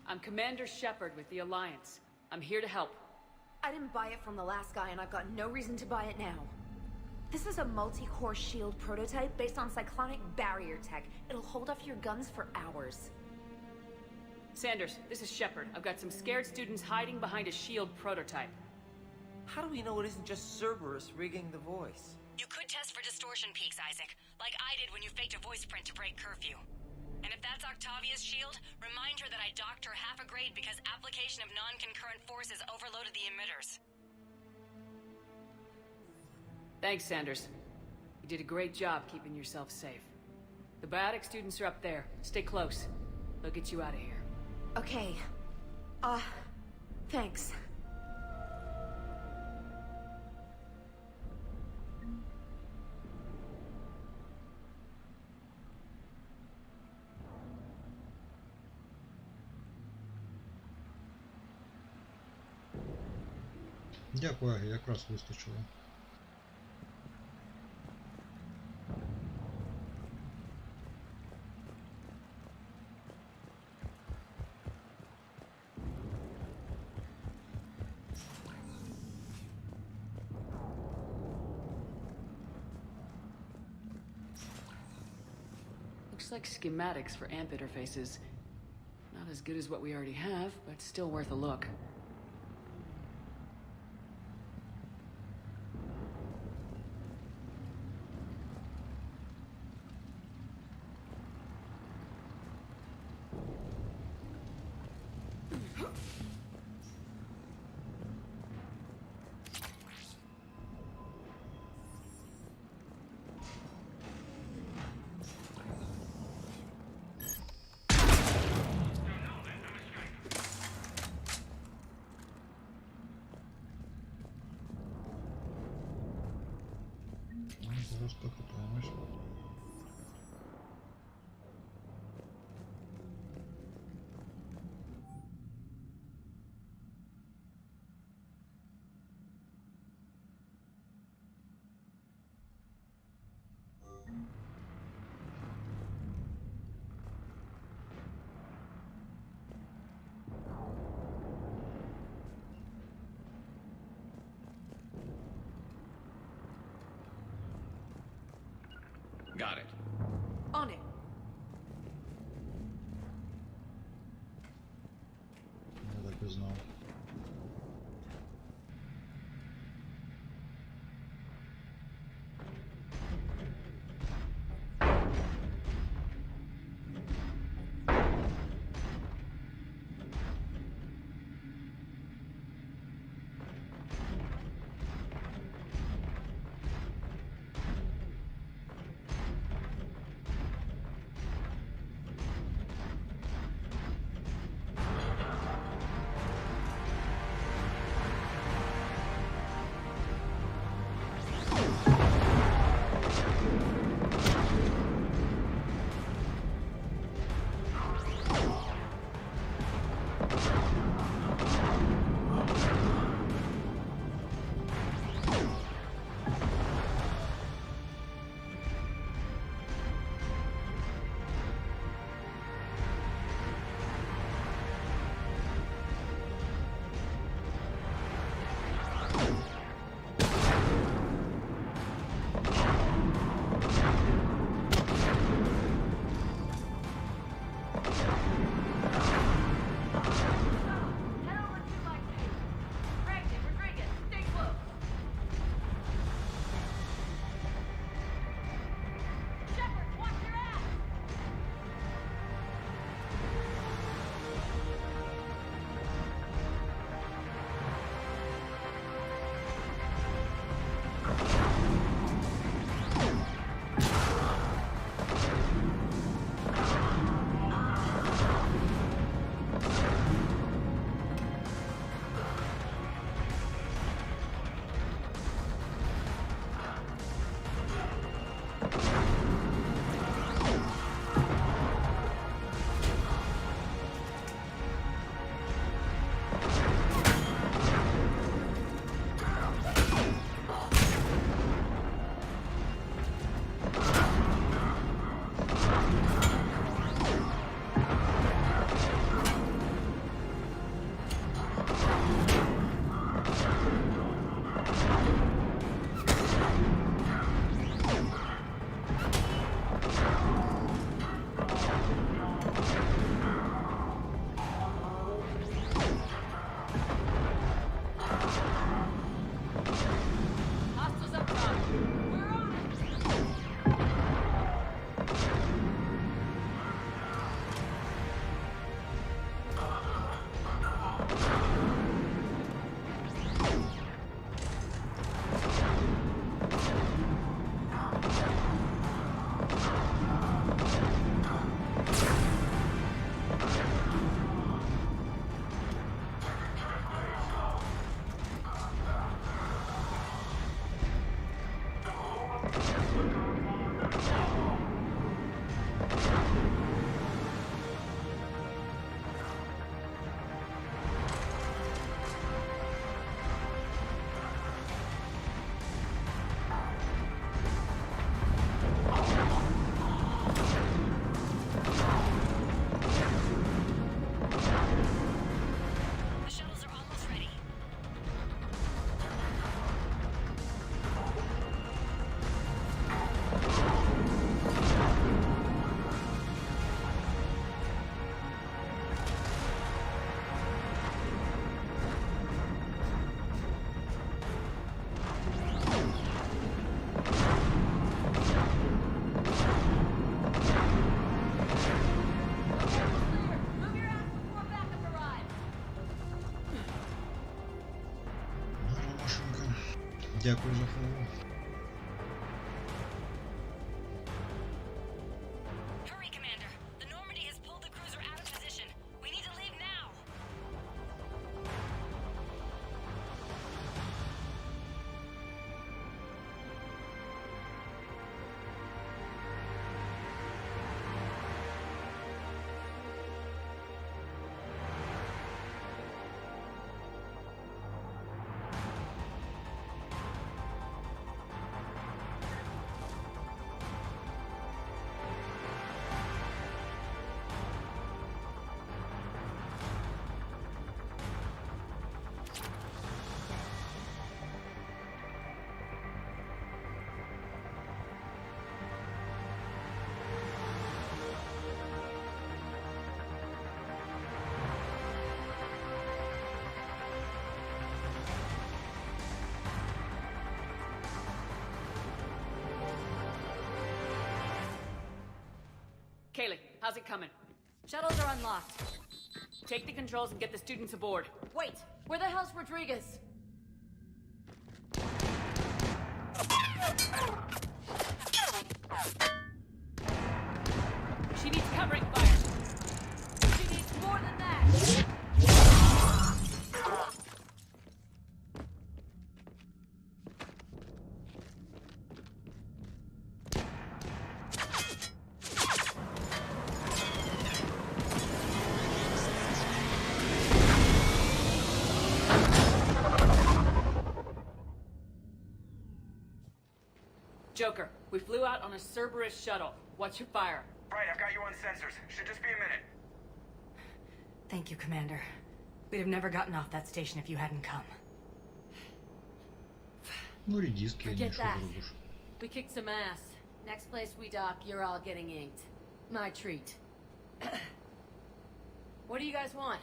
I'm Commander Shepard with the Alliance. I'm here to help. I didn't buy it from the last guy, and I've got no reason to buy it now. This is a multi-core shield prototype based on cyclonic barrier tech. It'll hold off your guns for hours. Sanders, this is Shepard. I've got some scared students hiding behind a shield prototype. How do we know it isn't just Cerberus rigging the voice? You could test for distortion peaks, Isaac, like I did when you faked a voice print to break curfew. And if that's Octavia's shield, remind her that I docked her half a grade because application of non-concurrent forces overloaded the emitters. Thanks, Sanders. You did a great job keeping yourself safe. The biotic students are up there. Stay close. They'll get you out of here. Okay. Thanks. Дякую, якраз вистачило. Looks like schematics for AMP interfaces. Not as good as what we already have, but still worth a look. Зараз покатаємось. Got it. On it. Я так и знал. Дякую за фоллоу. Hurry, Commander. The Normandy has pulled the cruiser out of position. We need to leave now. Kaylee, how's it coming? Shuttles are unlocked. Take the controls and get the students aboard. Wait, where the hell's Rodriguez? She needs covering fire. She needs more than that. Joker, we flew out on a Cerberus shuttle. What's your fire? Right, I've got you on sensors. Should just be a minute. Thank you, Commander. We'd have never gotten off that station if you hadn't come. Ну, редиски, они Forget что that. врубишь. We kicked some ass. Next place we dock, you're all getting inked. My treat. What do you guys want?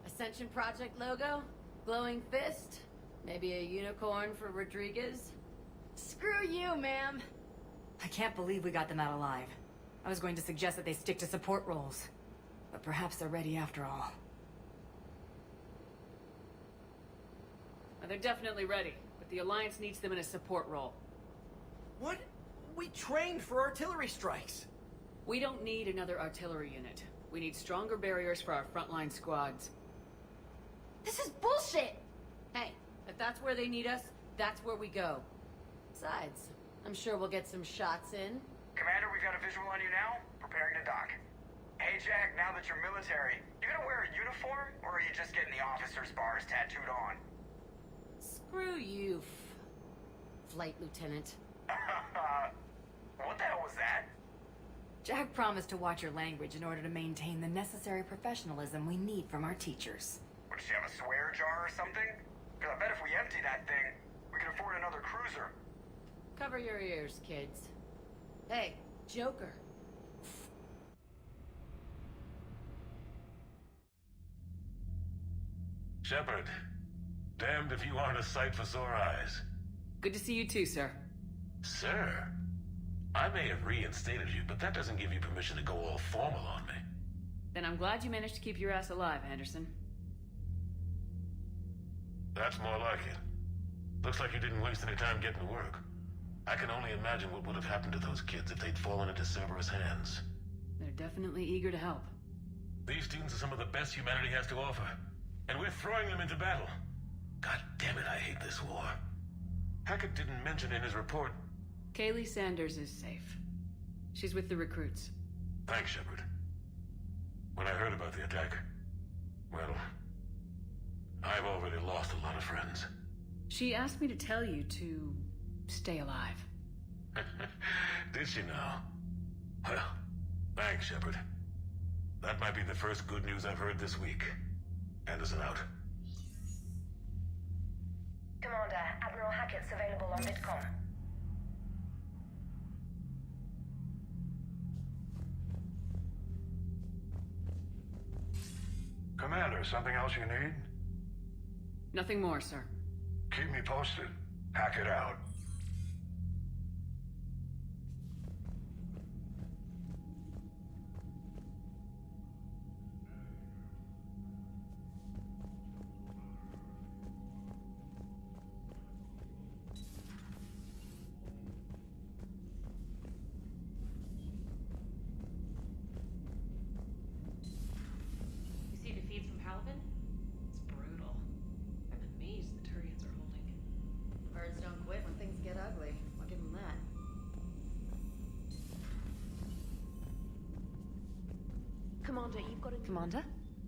Ascension Project logo? Glowing fist? Maybe a unicorn for Rodriguez? Screw you, ma'am! I can't believe we got them out alive. I was going to suggest that they stick to support roles. But perhaps they're ready after all. They're definitely ready, but the Alliance needs them in a support role. What? We trained for artillery strikes. We don't need another artillery unit. We need stronger barriers for our frontline squads. This is bullshit! Hey, if that's where they need us, that's where we go. Besides, I'm sure we'll get some shots in. Commander, we've got a visual on you now. Preparing to dock. Hey, Jack, now that you're military, you gonna wear a uniform, or are you just getting the officer's bars tattooed on? Screw you, Flight Lieutenant. What the hell was that? Jack promised to watch your language in order to maintain the necessary professionalism we need from our teachers. What, does she have a swear jar or something? Because I bet if we empty that thing, we can afford another cruiser. Cover your ears, kids. Hey, Joker. Shepard, damned if you aren't a sight for sore eyes. Good to see you too, sir. Sir? I may have reinstated you, but that doesn't give you permission to go all formal on me. Then I'm glad you managed to keep your ass alive, Anderson. That's more like it. Looks like you didn't waste any time getting to work. I can only imagine what would have happened to those kids if they'd fallen into Cerberus' hands. They're definitely eager to help. These students are some of the best humanity has to offer, and we're throwing them into battle. God damn it, I hate this war. Hackett didn't mention in his report. Kaylee Sanders is safe. She's with the recruits. Thanks, Shepard. When I heard about the attack, well, I've already lost a lot of friends. She asked me to tell you to stay alive. Did she now? Well, thanks, Shepard. That might be the first good news I've heard this week. Anderson out. Commander, Admiral Hackett's available on Midcom. Commander, something else you need? Nothing more, sir. Keep me posted. Hackett out. Commander, you've got a... Commander?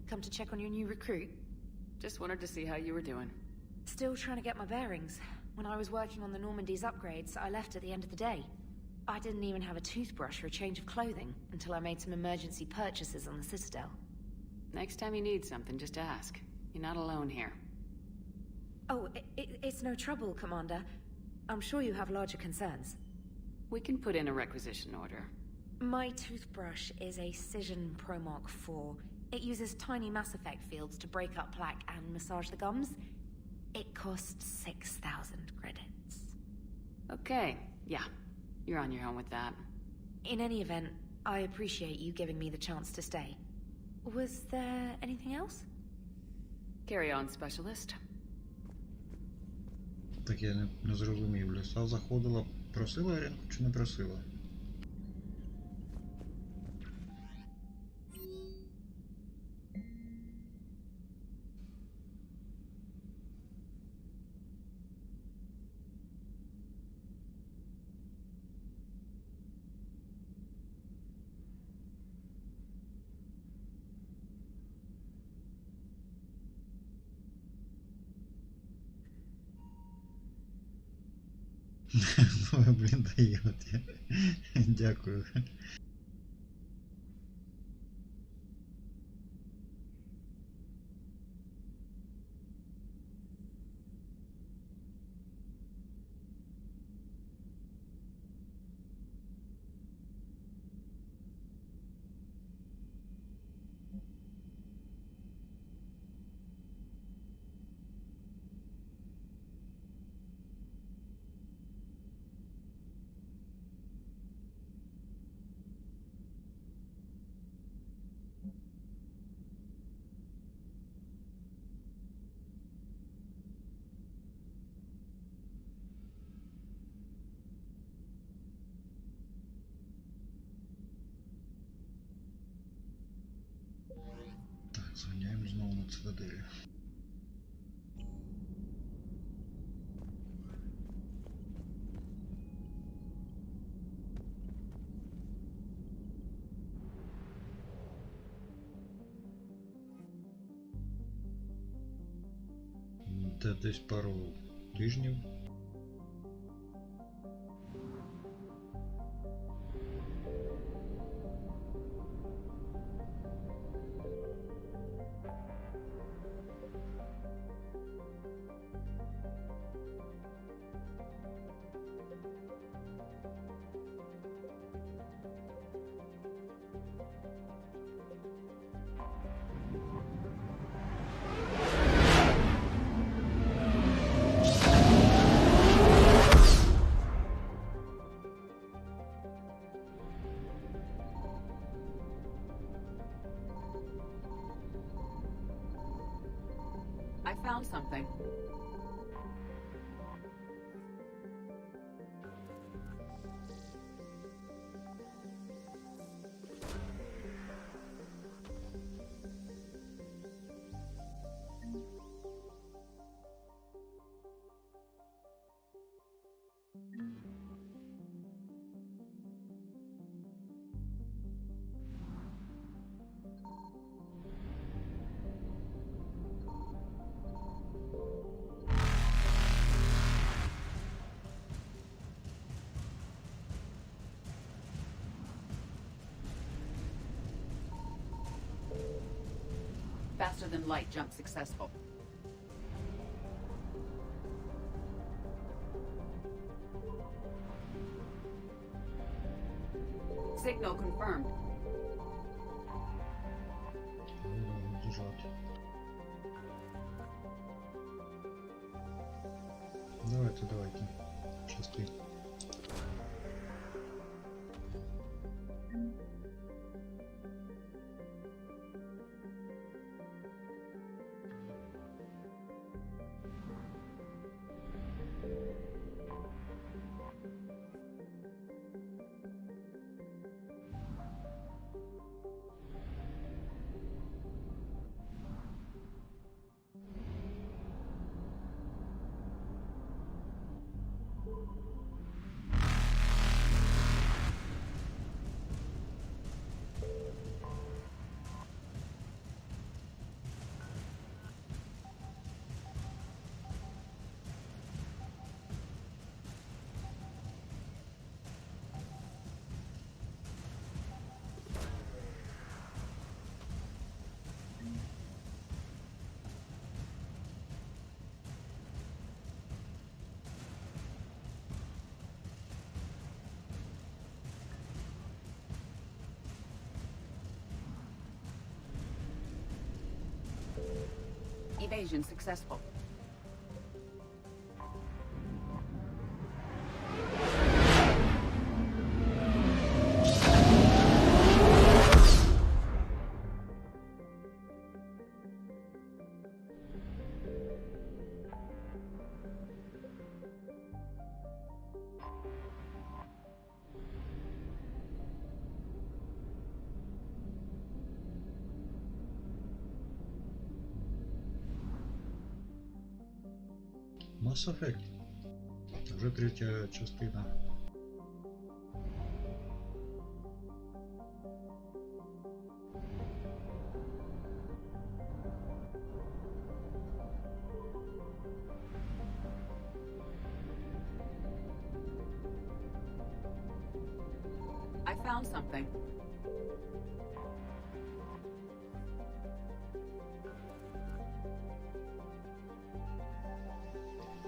Come to check on your new recruit? Just wanted to see how you were doing. Still trying to get my bearings. When I was working on the Normandy's upgrades, I left at the end of the day. I didn't even have a toothbrush or a change of clothing until I made some emergency purchases on the Citadel. Next time you need something, just ask. You're not alone here. Oh, it's no trouble, Commander. I'm sure you have larger concerns. We can put in a requisition order. My toothbrush is a Cision Pro Mark IV. It uses tiny MassEffect fields to break up plaque and massage the gums. It costs 6,000 credits. Okay, yeah. You're on your own with that. In any event, I appreciate you giving me the chance to stay. Was there anything else? Carry on, specialist. Так я не зрозумів. Ліса заходила, просила Ерінку чи не просила? Ну, блін, даєте. Дякую. Так, зганяємо знову на цитаделі. Це десь пару тижнів. I found something. Faster than light jump successful. Signal confirmed. Давайте. Щасти. invasion successful. MassEffect. Вже третя частина. I found something.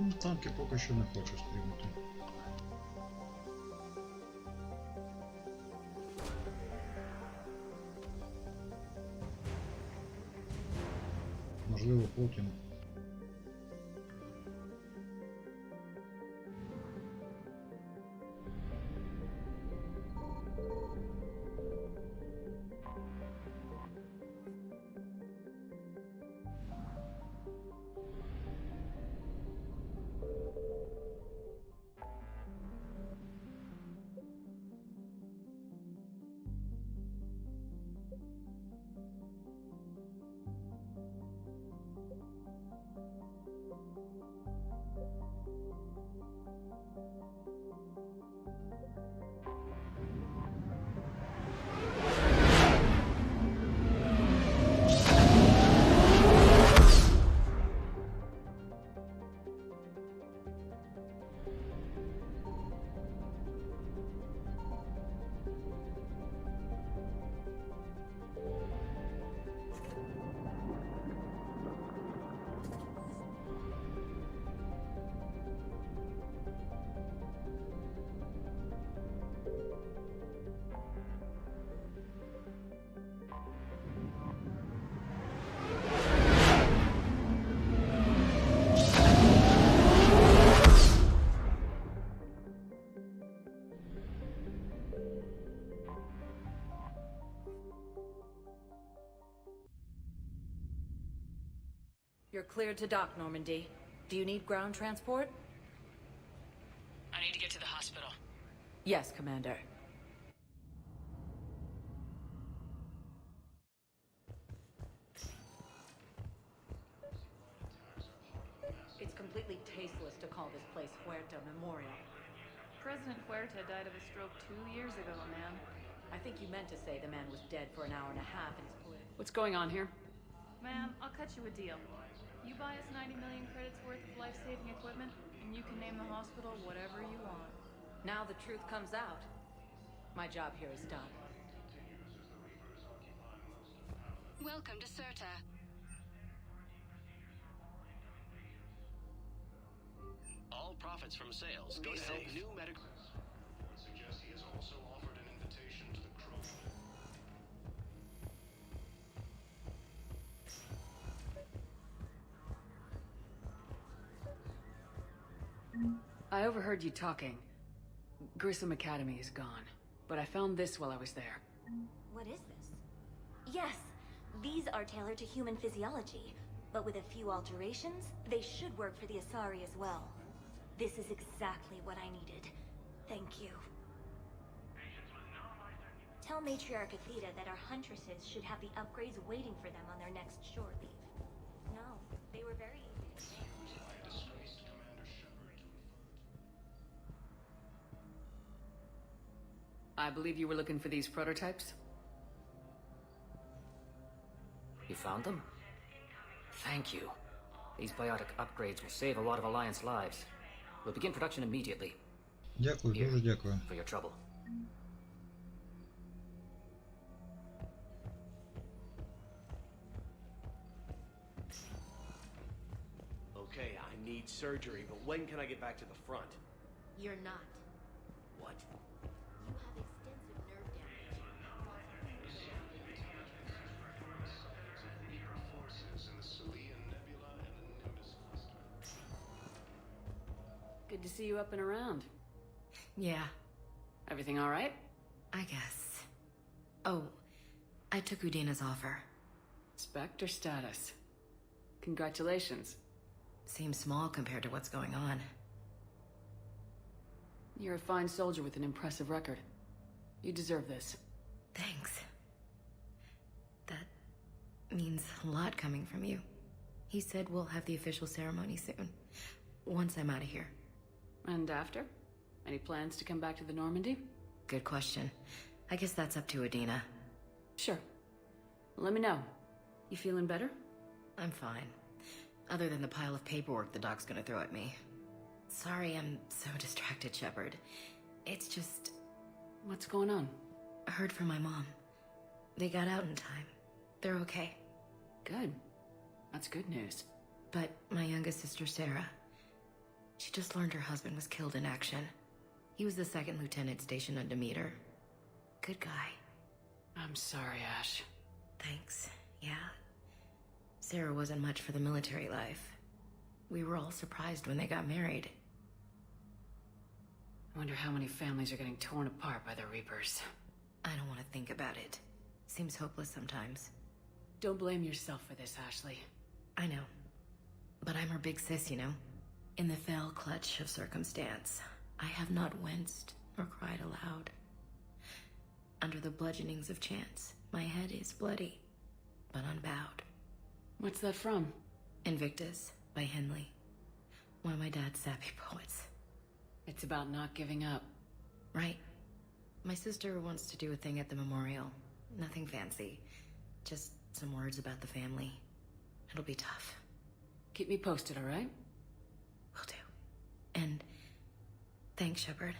Ну, танки поки що не хочу стрімити. Можливо, потім. You're cleared to dock, Normandy. Do you need ground transport? I need to get to the hospital. Yes, Commander. It's completely tasteless to call this place Huerta Memorial. President Huerta died of a stroke 2 years ago, ma'am. I think you meant to say the man was dead for an hour and a half and his political... What's going on here? Ma'am, I'll cut you a deal. You buy us 90 million credits worth of life-saving equipment, and you can name the hospital whatever you want. Now the truth comes out. My job here is done. Welcome to Serta. All profits from sales go to help new medical... Reports suggest he has also offered an invitation to the crew. I overheard you talking. Grissom Academy is gone, but I found this while I was there. What is this? Yes, these are tailored to human physiology, but with a few alterations, they should work for the Asari as well. This is exactly what I needed. Thank you. Tell Matriarch Athena that our huntresses should have the upgrades waiting for them on their next shore leave. No, they were very easy to make. I believe you were looking for these prototypes? You found them? Thank you. These biotic upgrades will save a lot of Alliance lives. We'll begin production immediately. Дякую, дуже дякую. For your trouble. Okay, I need surgery, but when can I get back to the front? You're not. What? You have extensive nerve damage. Forces in the Salian Nebula Good to see you up and around. Yeah, Everything all right? I guess. Oh, I took Udina's offer. Spectre status. Congratulations. Seems small compared to what's going on. You're a fine soldier with an impressive record. You deserve this. Thanks. That means a lot coming from you. He said we'll have the official ceremony soon, once I'm out of here. And after? Any plans to come back to the Normandy? Good question. I guess that's up to Udina. Sure. Let me know. You feeling better? I'm fine. Other than the pile of paperwork the doc's gonna throw at me. Sorry I'm so distracted, Shepard. It's just... What's going on? I heard from my mom. They got out in time. They're okay. Good. That's good news. But my youngest sister, Sarah, she just learned her husband was killed in action. He was the second lieutenant stationed under Demeter. Good guy. I'm sorry, Ash. Thanks. Yeah. Sarah wasn't much for the military life. We were all surprised when they got married. I wonder how many families are getting torn apart by the Reapers. I don't want to think about it. Seems hopeless sometimes. Don't blame yourself for this, Ashley. I know. But I'm her big sis, you know? In the fell clutch of circumstance, I have not winced or cried aloud. Under the bludgeonings of chance, my head is bloody, but unbowed. What's that from? Invictus by Henley. One of my dad's sappy poets. It's about not giving up. Right. My sister wants to do a thing at the memorial. Nothing fancy. Just some words about the family. It'll be tough. Keep me posted, all right? Will do. And thanks, Shepard.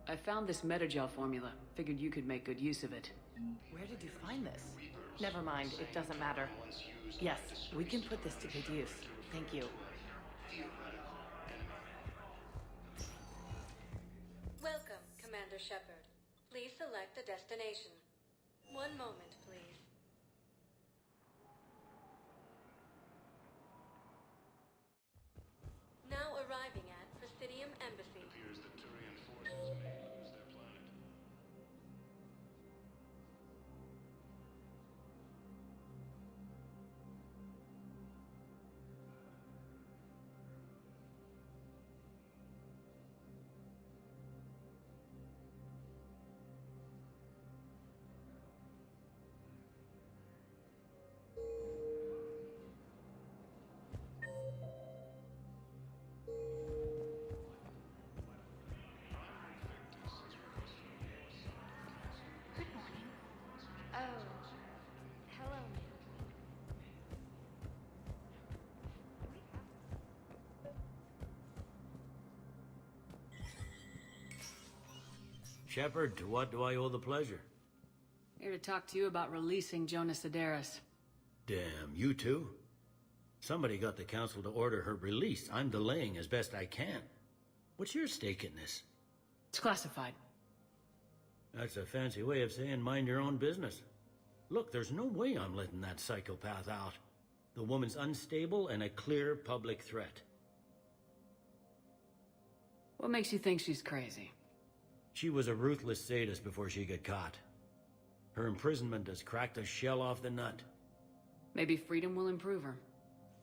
I found this metagel formula. Figured you could make good use of it. Where did you find this? Never mind, it doesn't matter. Yes, we can put this to good use. Thank you. Welcome, Commander Shepard. Please select a destination. One moment, please. Now arriving at Presidium Embassy. Appears that Turian forces may lose their planet. Good morning. Oh, hello, ma'am. Shepard, to what do I owe the pleasure? Here to talk to you about releasing Jonas Sedaris. Damn, you too? Somebody got the council to order her release. I'm delaying as best I can. What's your stake in this? It's classified. That's a fancy way of saying mind your own business. Look, there's no way I'm letting that psychopath out. The woman's unstable and a clear public threat. What makes you think she's crazy? She was a ruthless sadist before she got caught. Her imprisonment has cracked the shell off the nut. Maybe freedom will improve her.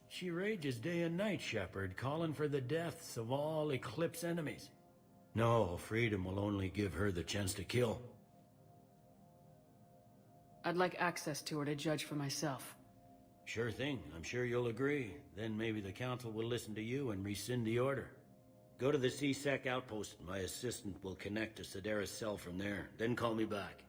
She rages day and night, Shepard, calling for the deaths of all Eclipse enemies. No, freedom will only give her the chance to kill. I'd like access to her to judge for myself. Sure thing. I'm sure you'll agree. Then maybe the council will listen to you and rescind the order. Go to the C-Sec outpost. My assistant will connect to Sedaris' cell from there. Then call me back.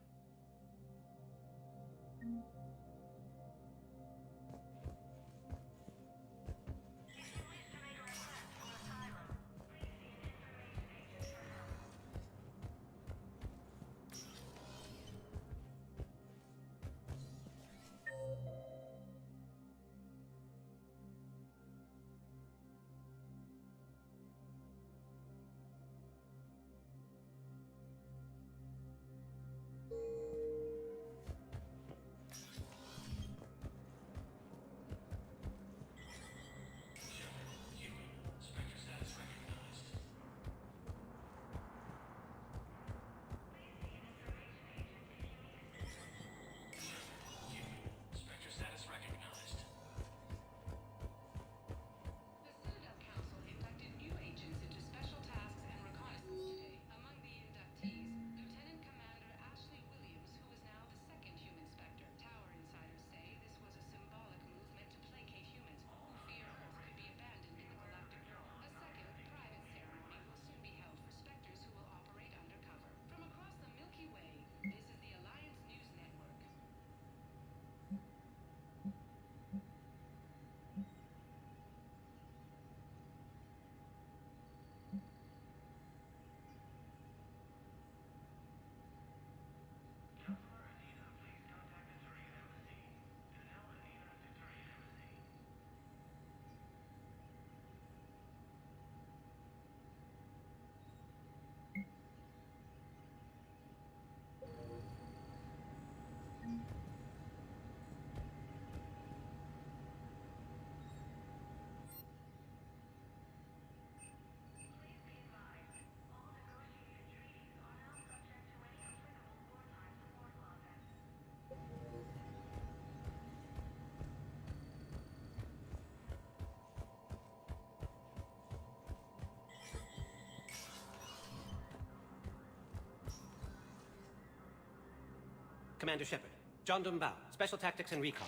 Commander Shepard. John Dumbao, Special Tactics and Recon.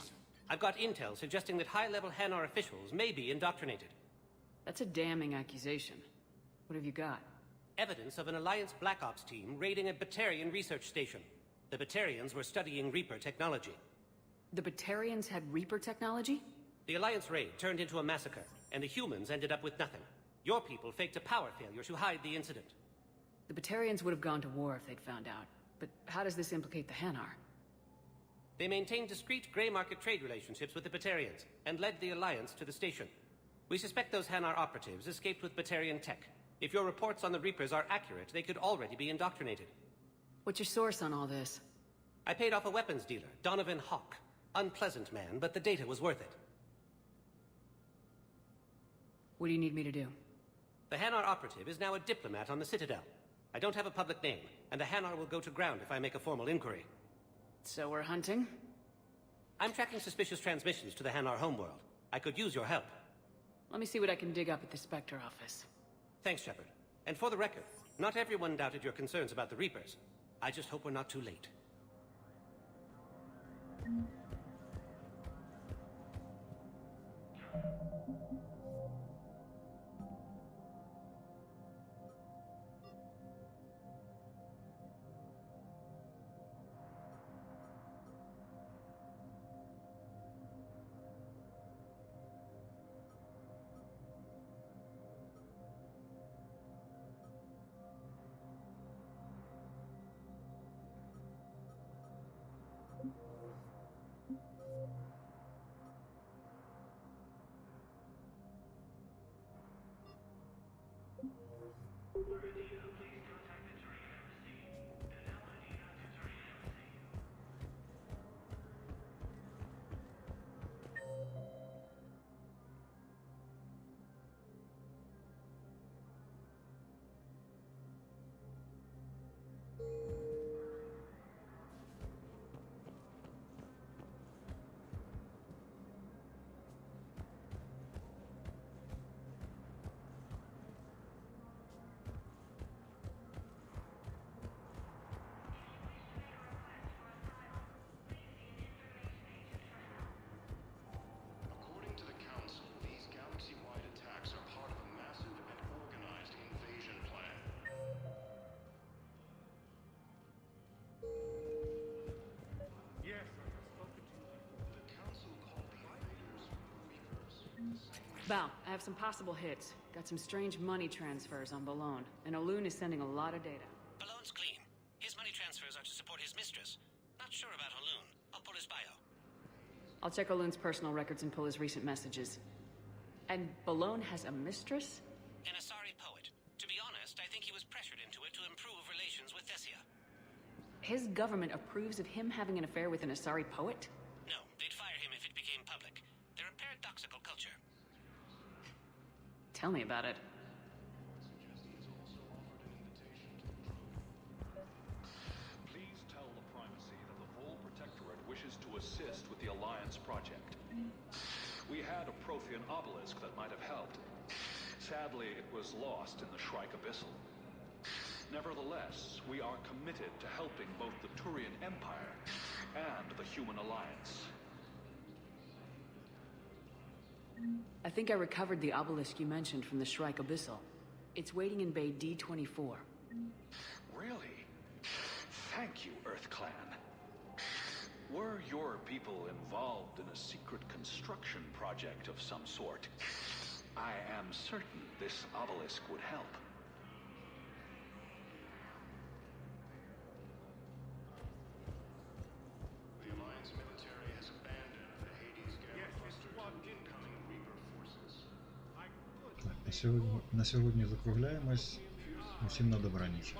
I've got intel suggesting that high-level Hanar officials may be indoctrinated. That's a damning accusation. What have you got? Evidence of an Alliance Black Ops team raiding a Batarian research station. The Batarians were studying Reaper technology. The Batarians had Reaper technology? The Alliance raid turned into a massacre, and the humans ended up with nothing. Your people faked a power failure to hide the incident. The Batarians would have gone to war if they'd found out. But how does this implicate the Hanar? They maintained discreet gray market trade relationships with the Batarians, and led the Alliance to the station. We suspect those Hanar operatives escaped with Batarian tech. If your reports on the Reapers are accurate, they could already be indoctrinated. What's your source on all this? I paid off a weapons dealer, Donovan Hawk. Unpleasant man, but the data was worth it. What do you need me to do? The Hanar operative is now a diplomat on the Citadel. I don't have a public name, and the Hanar will go to ground if I make a formal inquiry. So we're hunting? I'm tracking suspicious transmissions to the Hanar homeworld. I could use your help. Let me see what I can dig up at the Spectre office. Thanks, Shepard. And for the record, not everyone doubted your concerns about the Reapers. I just hope we're not too late. Val, I have some possible hits. Got some strange money transfers on Balone, and Olun is sending a lot of data. Balone's clean. His money transfers are to support his mistress. Not sure about Olun. I'll pull his bio. I'll check Olun's personal records and pull his recent messages. And Balone has a mistress? An Asari poet. To be honest, I think he was pressured into it to improve relations with Thessia. His government approves of him having an affair with an Asari poet? No, they'd fire him if it became public. They're a paradoxical culture. Tell me about it. Please tell the Primacy that the Vol Protectorate wishes to assist with the Alliance project. We had a Prothean obelisk that might have helped. Sadly, it was lost in the Shrike Abyssal. Nevertheless, we are committed to helping both the Turian Empire and the Human Alliance. I think I recovered the obelisk you mentioned from the Shrike Abyssal. It's waiting in Bay D-24. Really? Thank you, Earth Clan. Were your people involved in a secret construction project of some sort, I am certain this obelisk would help. The Alliance military has abandoned the Hades Gamma cluster to incoming Reaper forces. На сьогодні закругляємось. Усім на добраніч.